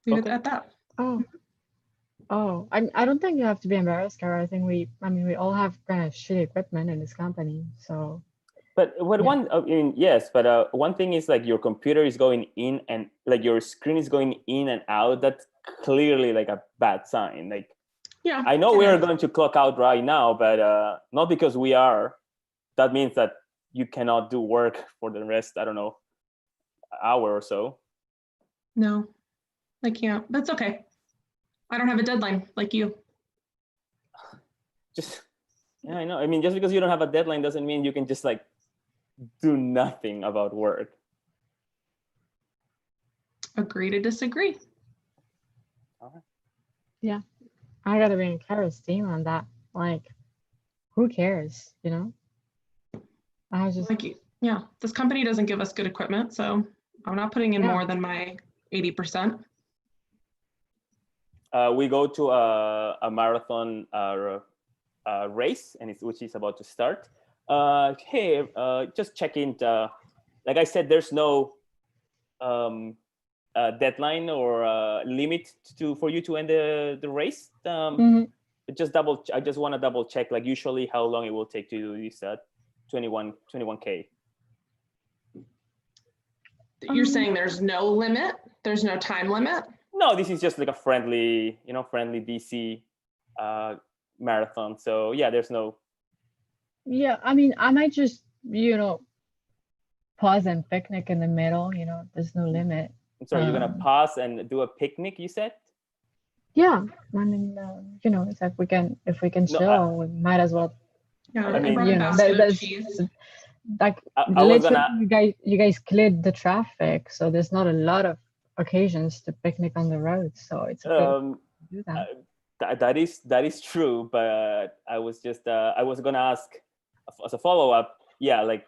leave it at that. Oh, I don't think you have to be embarrassed, Kara. I think we all have kind of shitty equipment in this company, so. But yes, but one thing is like your computer is going in and like your screen is going in and out. clearly like a bad sign. Like, Yeah. I know it we are is. going to clock out right now, but not because we are. That means that you cannot do work for the rest, I don't know, hour or so. No, I can't. That's okay. I don't have a deadline like you. Just, yeah, I know. I mean, just because you don't have a deadline doesn't mean you can just like do nothing about work. Agree to disagree. Yeah, I gotta be in Kara's team on that. Like, who cares, you know? I was just Like, yeah, this company doesn't give us good equipment, so I'm not putting in Yeah. more than my 80%. We go to a marathon race, and which is about to start. Hey, just checking. Like I said, there's no deadline or limit for you to end the race. I just want to double check. Like usually, how long it will take to do this 21K. You're saying there's no limit? There's no time limit? No, this is just like a friendly DC marathon. So yeah, there's no. Yeah, I mean, I might just, pause and picnic in the middle, there's no limit. I'm sorry, you're gonna pause and do a picnic, you said? Yeah, I mean, it's like if we can chill, we might as well. Yeah, I mean, brought a basket of cheese. Like I was literally, you guys cleared the traffic, so there's not a lot of occasions to picnic on the road. So it's okay to do that. That is true, but I was gonna ask as a follow up. Yeah, like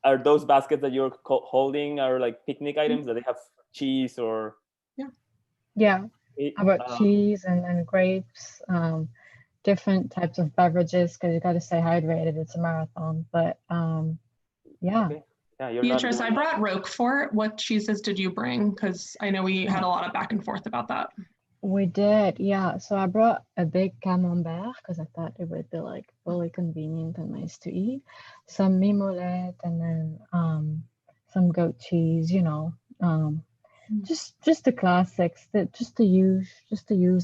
are those baskets that you're holding are like picnic items that they have cheese or? Yeah. How about cheese and grapes, different types of beverages, because you got to stay hydrated. It's a marathon, but yeah. Okay. Yeah, you're Beatrice, I brought Roquefort. What cheeses did you bring? Because I know we had a lot of back and forth about that. We did, yeah. So I brought a big camembert because I thought it would be like really convenient and nice to eat. Some mimolette and then some goat cheese, just the classics that just to use.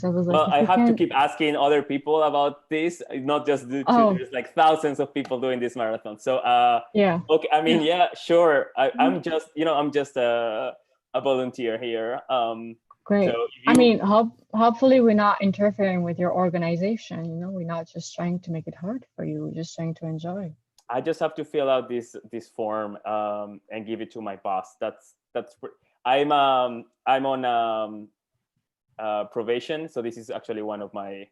I was like, well, I have to keep asking other people about this, not just there's like thousands of people doing this marathon. So yeah. Okay, I mean, yeah, sure. I'm just a volunteer here. Great. So I mean, hopefully we're not interfering with your organization. We're not just trying to make it hard for you. We're just trying to enjoy. I just have to fill out this form and give it to my boss. I'm on probation, so this is actually one of my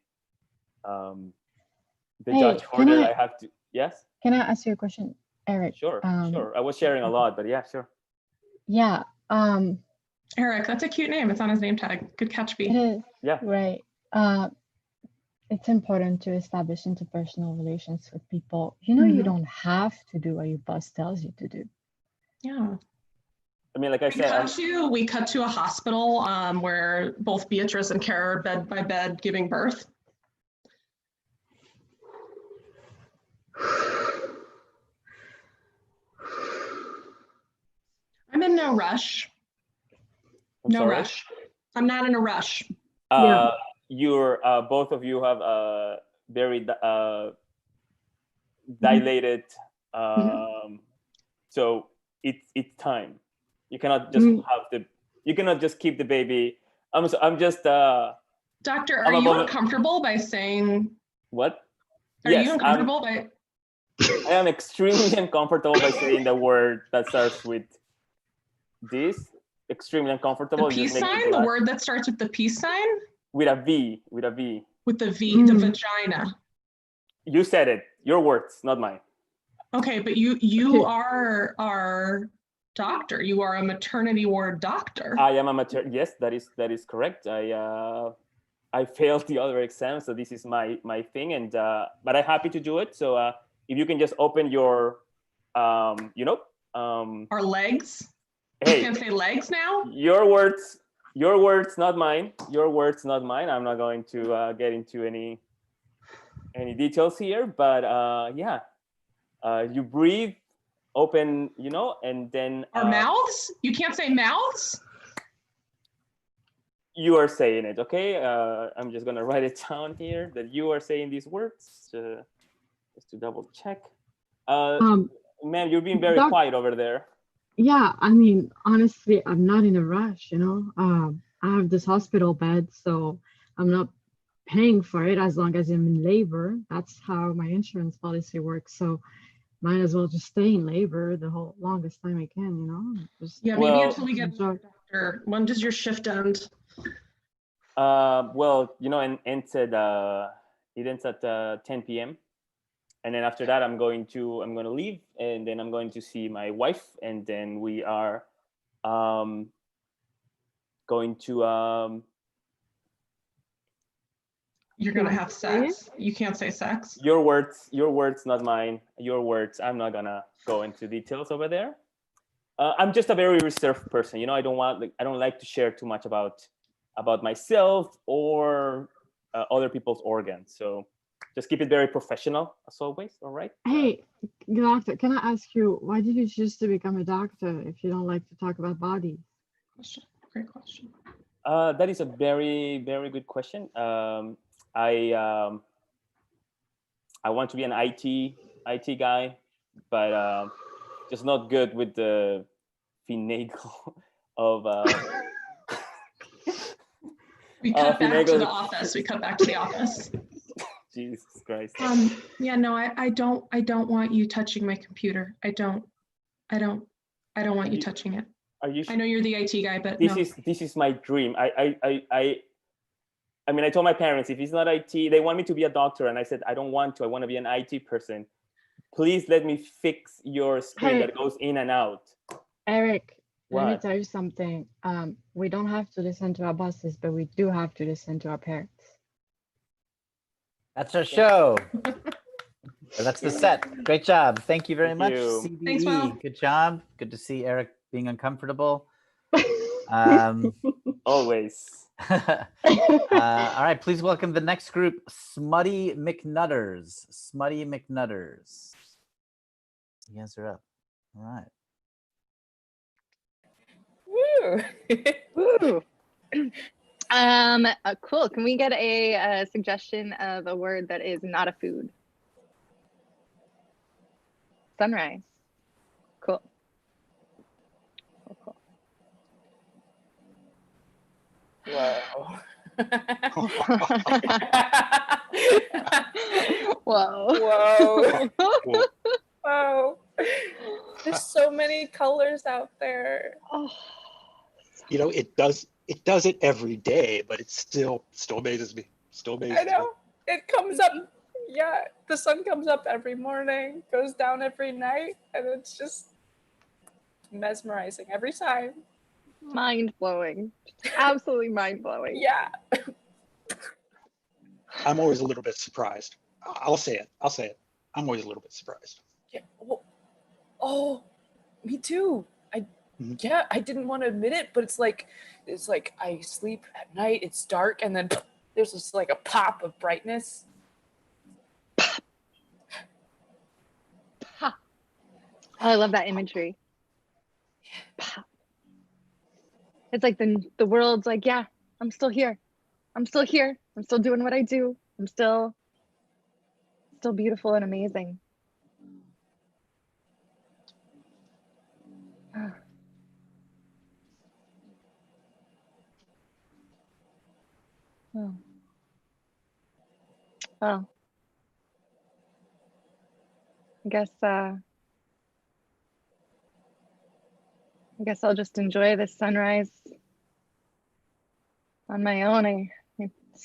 judge order. I have to. Yes. Can I ask you a question, Eric? Sure. Sure. I was sharing a lot, but yeah, sure. Yeah. Eric, that's a cute name. It's on his name tag. Good catch, B. It is. Yeah. Right. It's important to establish interpersonal relations with people. You don't have to do what your boss tells you to do. Yeah. I mean, like I said, we cut to a hospital where both Beatrice and Kara are bed by bed giving birth. I'm in no rush. No rush. I'm not in a rush. You're both of you have very dilated. So it's time. You cannot just you cannot just keep the baby. I'm just. Doctor, are you uncomfortable by saying? What? Are you uncomfortable by? I am extremely uncomfortable by saying the word that starts with this. Extremely uncomfortable. The peace sign? The word that starts with the peace sign? With a V. With a V. With the V, the vagina. You said it. Your words, not mine. Okay, but you are our doctor. You are a maternity ward doctor. I am a maternity. Yes, that is correct. I failed the other exam, so this is my thing, and but I'm happy to do it. So if you can just open your, our legs. Hey, you can't say legs now. Your words, not mine. Your words, not mine. I'm not going to get into any details here, but yeah, you breathe, open, and then our mouths. You can't say mouths. You are saying it, okay? I'm just gonna write it down here that you are saying these words, just to double check. Ma'am, you're being very quiet over there. Yeah, I mean, honestly, I'm not in a rush, you know. I have this hospital bed, so I'm not paying for it as long as I'm in labor. That's how my insurance policy works. So might as well just stay in labor the whole longest time I can, you know. Just maybe until we get a doctor. When does your shift end? Well, you know, and said it ends at 10 p.m. And then after that, I'm going to leave, and then I'm going to see my wife, and then we are going to. You're gonna have sex. You can't say sex. Your words, not mine. Your words. I'm not gonna go into details over there. I'm just a very reserved person, you know. I don't like to share too much about myself or other people's organs. So just keep it very professional as always. All right. Hey, doctor, can I ask you, why did you choose to become a doctor if you don't like to talk about bodies? Great question. That is a very, very good question. I want to be an IT guy, but just not good with the finagle of. We cut back to the office. Jesus Christ. Yeah, no, I don't want you touching my computer. I don't want you touching it. Are you? I know you're the IT guy, but this is my dream. I mean, I told my parents, if it's not IT, they want me to be a doctor, and I said I don't want to. I want to be an IT person. Please let me fix your screen that goes in and out. Eric, let me What? tell you something. We don't have to listen to our bosses, but we do have to listen to our parents. That's our show. That's the set. Great job. Thank you very much. you. CBE. Thanks, Will. Good job. Good to see Eric being uncomfortable. Always. All right, please welcome the next group, Smutty McNutters. Smutty McNutters. You guys are up. All right. Woo. Cool. Can we get a suggestion of a word that is not a food? Sunrise. Cool. Cool. Whoa. Whoa. Whoa. Whoa. There's so many colors out there. Oh. You know, it does it every day, but it still amazes me. Still amazes I know. It comes up. Yeah, the sun comes up every morning, goes down every night, and it's just mesmerizing every time. Mind blowing. Absolutely mind blowing. Yeah. I'm always a little bit surprised. I'll say it. I'm always a little bit surprised. Yeah. Well, oh, me too. Yeah, I didn't want to admit it, but it's like I sleep at night, it's dark, and then there's just like a pop of brightness. Oh, I love that imagery. It's like the world's like, yeah, I'm still here. I'm still here. I'm still doing what I do. I'm still beautiful and amazing. Oh. Well, I guess I'll just enjoy this sunrise on my own.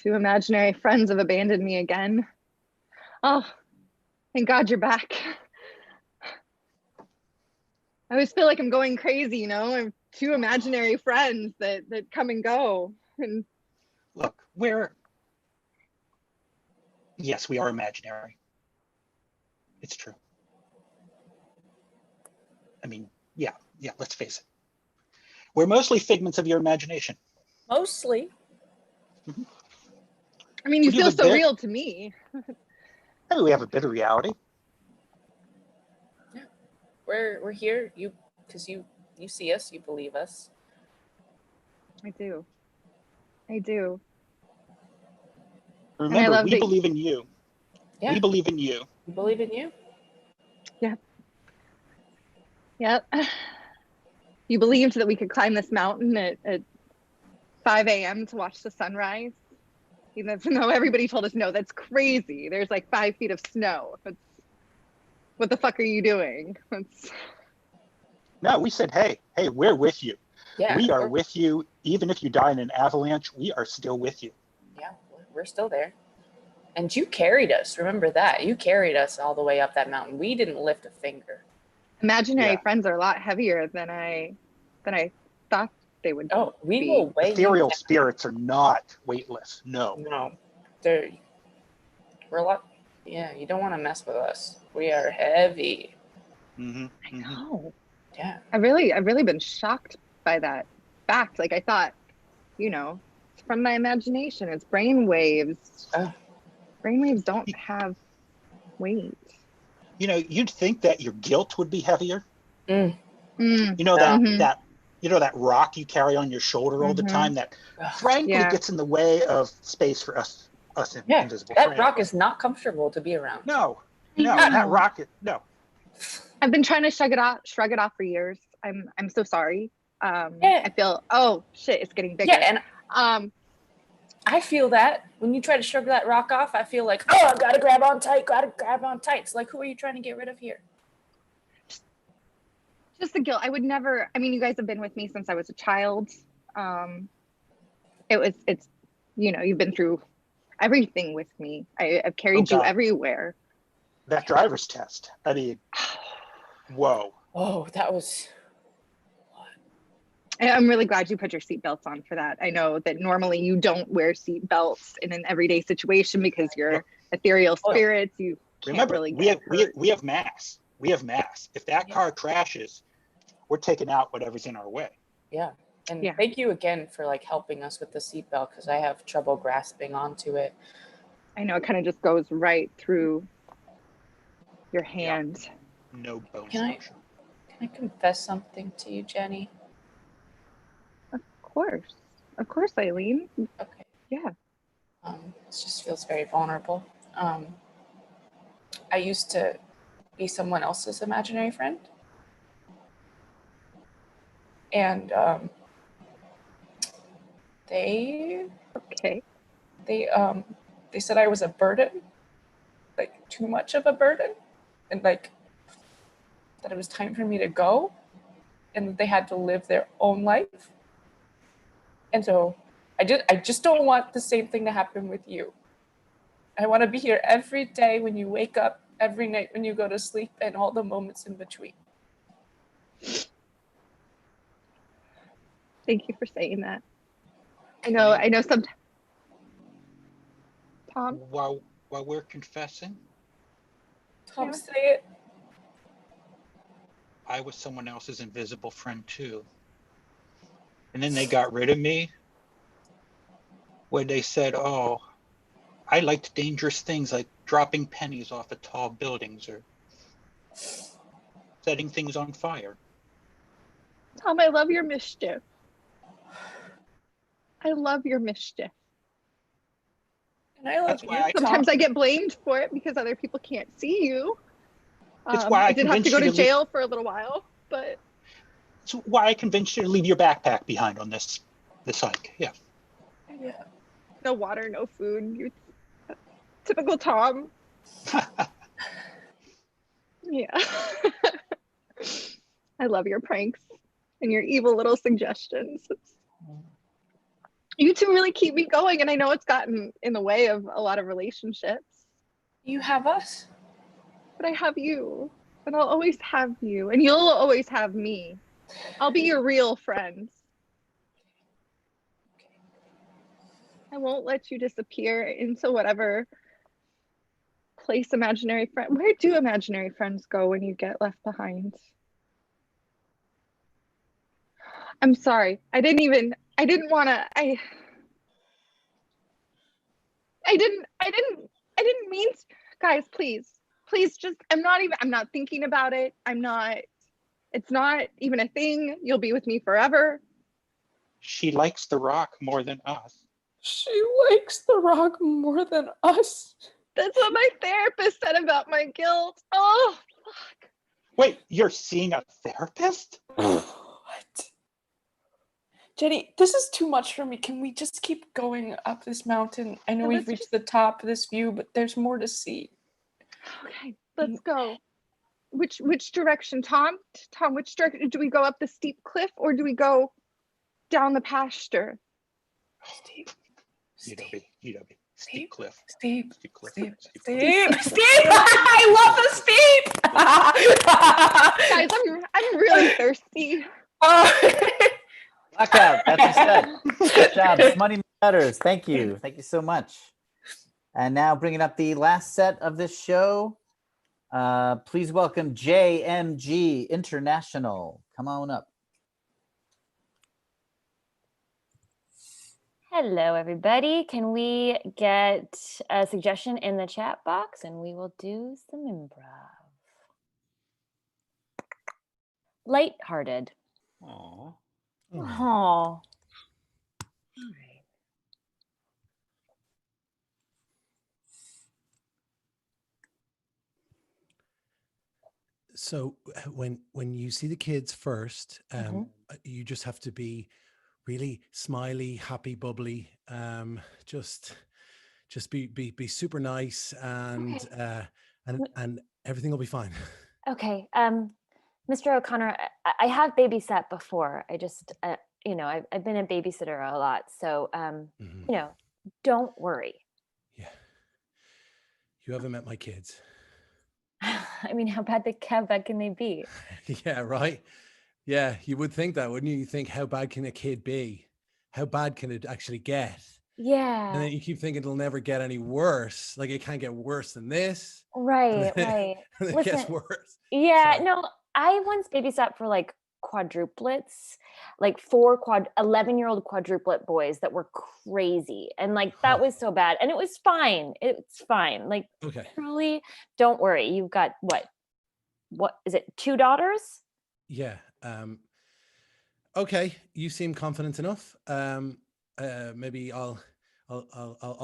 Two imaginary friends have abandoned me again. Oh, thank God you're back. I always feel like I'm going crazy, you know? I have two imaginary friends that come and go. And Look, yes, we are imaginary. It's true. I mean, yeah, let's face it. We're mostly figments of your imagination. Mostly. I mean, you feel so real to me. I mean, we have a bit of reality. Yeah. We're here, because you see us, you believe us. I do. I do. Remember, love we that- believe in you. Yeah. We believe in you. We believe in you. Yep. You believed that we could climb this mountain at 5 a.m. to watch the sunrise, even though everybody told us no, that's crazy. There's like 5 feet of snow. What the fuck are you doing? No, we said, hey, we're with you. Yeah. We are with you. Even if you die in an avalanche, we are still with you. Yeah, we're still there. And you carried us. Remember that. You carried us all the way up that mountain. We didn't lift a finger. Imaginary friends are a lot heavier than I thought they would. Oh, we be. will weigh Ethereal you spirits are not weightless. No. No. We're a lot. Yeah, you don't want to mess with us. We are heavy. Mm-hmm. I know. Yeah. I've really been shocked by that fact. Like I thought, it's from my imagination. It's brain waves. Brain waves don't have weight. You'd think that your guilt would be heavier. Mm. You know that rock you carry on your shoulder all the Mhm. time that frankly gets in the way of space for us Yeah, invisible that friends. rock is not comfortable to be around. No, know. that rock no. I've been trying to shrug it off for years. I'm so sorry. Yeah. I feel it's getting bigger. Yeah, and I feel that when you try to shrug that rock off, I feel like, oh, gotta grab on tight. It's like, who are you trying to get rid of here? Just the guilt. I would never. I mean, you guys have been with me since I was a child. It's you've been through everything with me. I've carried you God. everywhere. That driver's test. I mean, whoa. Oh, that was. I'm really glad you put your seatbelts on for that. I know that normally you don't wear seatbelts in an everyday situation because you're ethereal spirits. You Remember, can't really we have mass. We have mass. If that car crashes, we're taking out whatever's in our way. Yeah. And thank you again for helping us with the seatbelt because I have trouble grasping onto it. I know it kind of just goes right through your hand. No bone Can I confess something to you, Jenny? Of course, Eileen. Okay. Yeah. This just feels very vulnerable. I used to be someone else's imaginary friend. And they said I was a burden, too much of a burden, and that it was time for me to go and that they had to live their own life. And so I just don't want the same thing to happen with you. I want to be here every day when you wake up, every night when you go to sleep, and all the moments in between. Thank you for saying that. I know sometimes. Tom? While we're confessing, Tom, say it. I was someone else's invisible friend too. And then they got rid of me when they said, oh, I liked dangerous things like dropping pennies off of tall buildings or setting things on fire. Tom, I love your mischief. I love your mischief. And I love you. Sometimes I get blamed for it because other people can't see you. It's why I did have to convinced go you to to jail for a little while, but It's why I convinced you to leave your backpack behind on this hike. Yeah. yeah, no water, no food. You typical Tom. Yeah. I love your pranks and your evil little suggestions. You two really keep me going, and I know it's gotten in the way of a lot of relationships. You have us, but I have you, and I'll always have you, and you'll always have me. I'll be your real friend. I won't let you disappear into whatever place imaginary friend. Where do imaginary friends go when you get left behind? I'm sorry. I didn't want to. I didn't mean to. Guys, please just, I'm not thinking about it. It's not even a thing. You'll be with me forever. She likes the rock more than us. She likes The Rock more than us. That's what my therapist said about my guilt. Oh, fuck. Wait, you're seeing a therapist? What? Jenny, this is too much for me. Can we just keep going up this mountain? I know Yeah, we've let's reached the top of this view, but there's more to see. Okay, let's go. Which direction, Tom? Tom, which direction? Do we go up the steep cliff or do we go down the pasture? Steep. Steep cliff. Steep. Steep cliff. Steep. Steep cliff. Steep. I love the steep. Guys, I'm really thirsty. Blackout. That's a set. Good job. Money matters. Thank you. Thank you so much. And now bringing up the last set of this show. Please welcome JMG International. Come on up. Hello, everybody. Can we get a suggestion in the chat box and we will do some improv? Lighthearted. Aww. Oh. So when you see the kids first, you just have to be really smiley, happy, bubbly. Just be super nice, and and everything will be fine. Okay. Mr. O'Connor, I have babysat before. I just, you know, I've been a babysitter a lot. So, you know, don't worry. You haven't met my kids. I mean, how bad can they be? Yeah, right. Yeah, you would think that, wouldn't you? You think, how bad can a kid be? How bad can it actually get? Yeah. And then you keep thinking it'll never get any worse. Like it can't get worse than this. Right, And right. then it Listen, gets worse. yeah, no, I once babysat for like quadruplets, like 11-year-old quadruplet boys that were crazy. And like, that was so bad. And it was fine. It's fine. Like, Okay. truly, don't worry. You've got what is it? 2 daughters? Yeah. Okay. You seem confident enough. Maybe I'll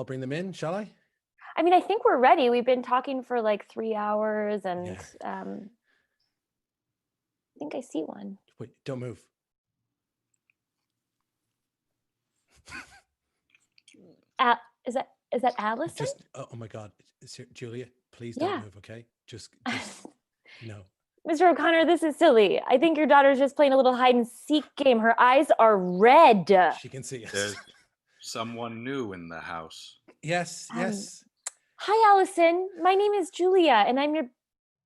bring them in. Shall I? I mean, I think we're ready. We've been talking for like 3 hours and I think I see one. Wait, don't move. Is that Allison? Just, oh my God. Julia, please Yeah. don't move. Okay. Just no. Mr. O'Connor, this is silly. I think your daughter's just playing a little hide and seek game. Her eyes are red. She can see us. There's someone new in the house. Yes, yes. Hi, Allison. My name is Julia, and I'm your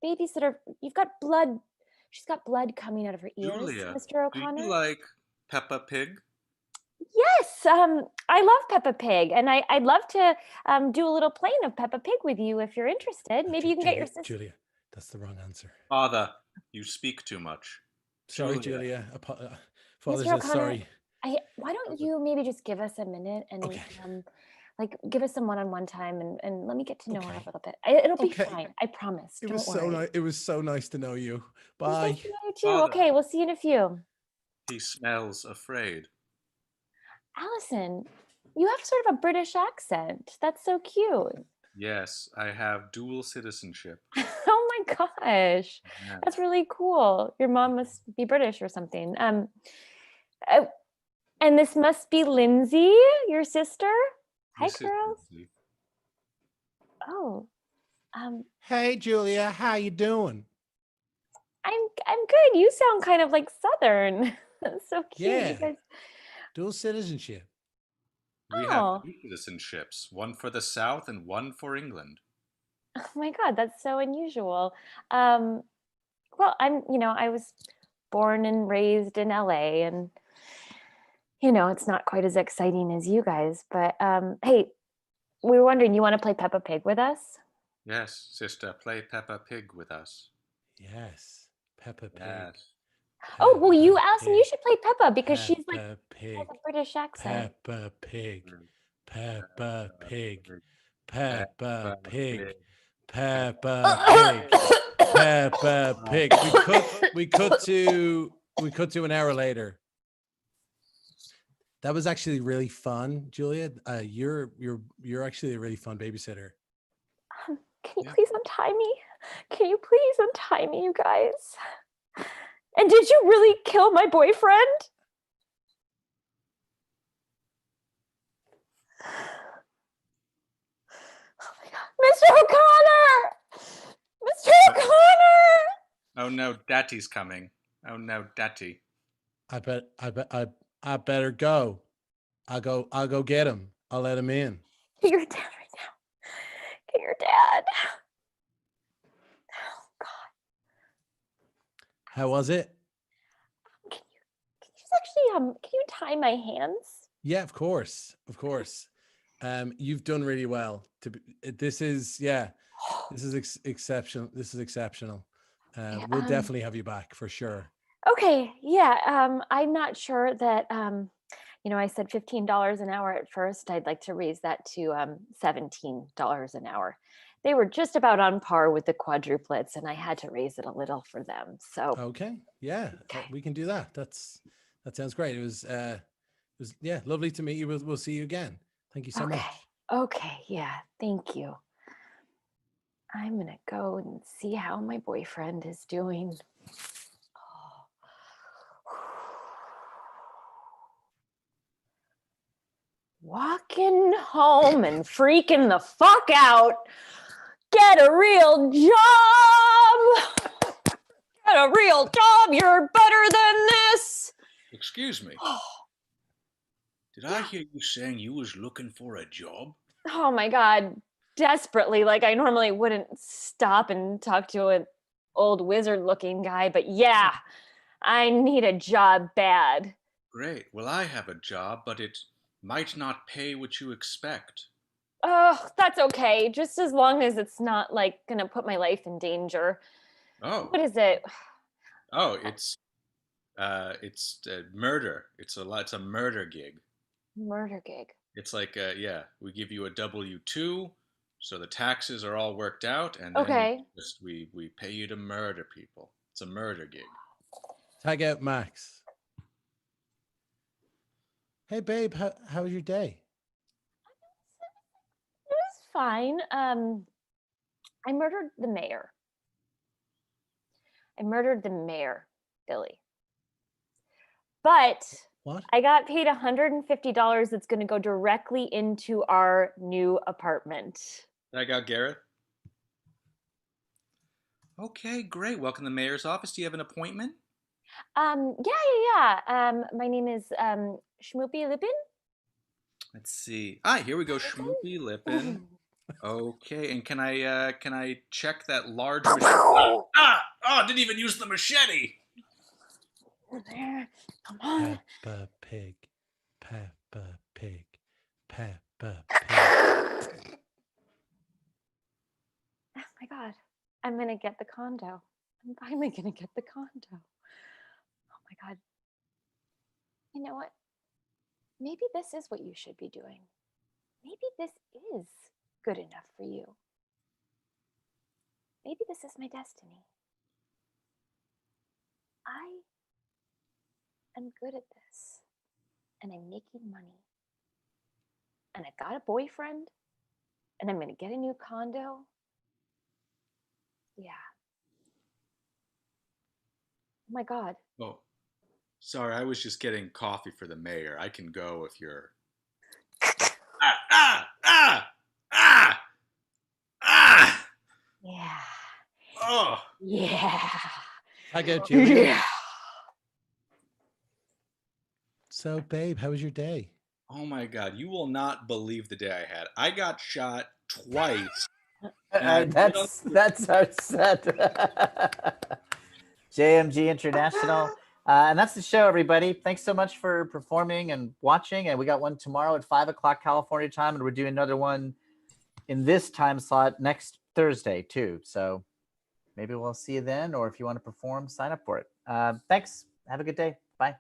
babysitter. You've got blood. She's got blood coming out of her ears, Julia, Mr. O'Connor. do you like Peppa Pig? Yes, I love Peppa Pig, and I'd love to do a little playing of Peppa Pig with you if you're interested. Maybe you can get your sister. Julia, that's the wrong answer. Father, you speak too much. Sorry, Julia. Father Mr. says O'Connor, sorry. why don't you maybe just give us a minute and like give us some one-on-one time and let me get to know her a little bit. It'll be fine. I promise. It was Don't so worry. nice. It was so nice to know you. It was Bye. nice to know you too. Father. Okay, we'll see you in a few. He smells afraid. Allison, you have sort of a British accent. That's so cute. Yes, I have dual citizenship. Oh my gosh. Yeah. That's really cool. Your mom must be British or something. And this must be Lindsay, your sister. Hi, This is girls. Lindsay. Oh, Hey, Julia, how you doing? I'm good. You sound kind of like Southern. That's so cute. Yeah. You guys, Dual citizenship. We Oh. have two citizenships, one for the South and one for England. oh my God, that's so unusual. Well, I was born and raised in LA, and it's not quite as exciting as you guys. But hey, we were wondering, you want to play Peppa Pig with us? Yes, sister, play Peppa Pig with us. Yes, Peppa Pig. Yes. Oh, well, Allison, you should play Peppa because she's like Peppa Pig. has a British accent. Peppa Pig. Peppa Pig. Peppa Pig. Peppa Pig. Peppa Pig. We cut to an hour later. That was actually really fun, Julia. You're actually a really fun babysitter. Can you please untie me? Can you please untie me, you guys? And did you really kill my boyfriend? Oh my God. Mr. O'Connor! Mr. O'Connor! Oh no, Daddy's coming. Oh no, Daddy. I better go. I'll go get him. I'll let him in. Get your dad right now. Get your dad. How was it? Can you just actually can you tie my hands? Yeah, of course. You've done really well. This is exceptional. This is exceptional. We'll definitely have you back for sure. Okay, yeah. I'm not sure that I said $15 an hour at first. I'd like to raise that to $17 an hour. They were just about on par with the quadruplets, and I had to raise it a little for them. So okay, yeah, we can do that. That sounds great. It was lovely to meet you. We'll see you again. Thank you so much. Okay, yeah, thank you. I'm gonna go and see how my boyfriend is doing. Walking home and freaking the fuck out. Get a real job. Get a real job. You're better than this. Excuse me. Did I hear you saying you was looking for a job? Oh my God. Desperately. Like I normally wouldn't stop and talk to an old wizard looking guy, but yeah, I need a job bad. Great. Well, I have a job, but it might not pay what you expect. Oh, that's okay. Just as long as it's not like gonna put my life in danger. Oh. What is it? Oh, it's murder. It's a murder gig. Murder gig. It's like we give you a W-2, so the taxes are all worked out, and then Okay. we pay you to murder people. It's a murder gig. Tag out Max. Hey babe, how was your day? It was fine. I murdered the mayor. Billy. But what? I got paid $150 that's going to go directly into our new apartment. I got Gareth. Okay, great. Welcome to the mayor's office. Do you have an appointment? Yeah. My name is Shmoopy Lipin. Let's see. Here we go. Shmoopy Lipin. Okay, and can I check that large machete? Didn't even use the machete. There. Come on. Peppa Pig. Peppa Pig. Peppa Pig. Oh my God. I'm going to get the condo. I'm finally going to get the condo. Oh my God. You know what? Maybe this is what you should be doing. Maybe this is good enough for you. Maybe this is my destiny. I am good at this, and I'm making money, and I got a boyfriend, and I'm going to get a new condo. Yeah. Oh my God. Oh, sorry. I was just getting coffee for the mayor. I can go if you're. Yeah. Oh. Yeah. I get you. Yeah. So, babe, how was your day? Oh my God, you will not believe the day I had. I got shot twice. That's our set. JMG International. And that's the show, everybody. Thanks so much for performing and watching. And we got one tomorrow at 5 o'clock California time. And we're doing another one in this time slot next Thursday, too. So maybe we'll see you then. Or if you want to perform, sign up for it. Thanks. Have a good day. Bye.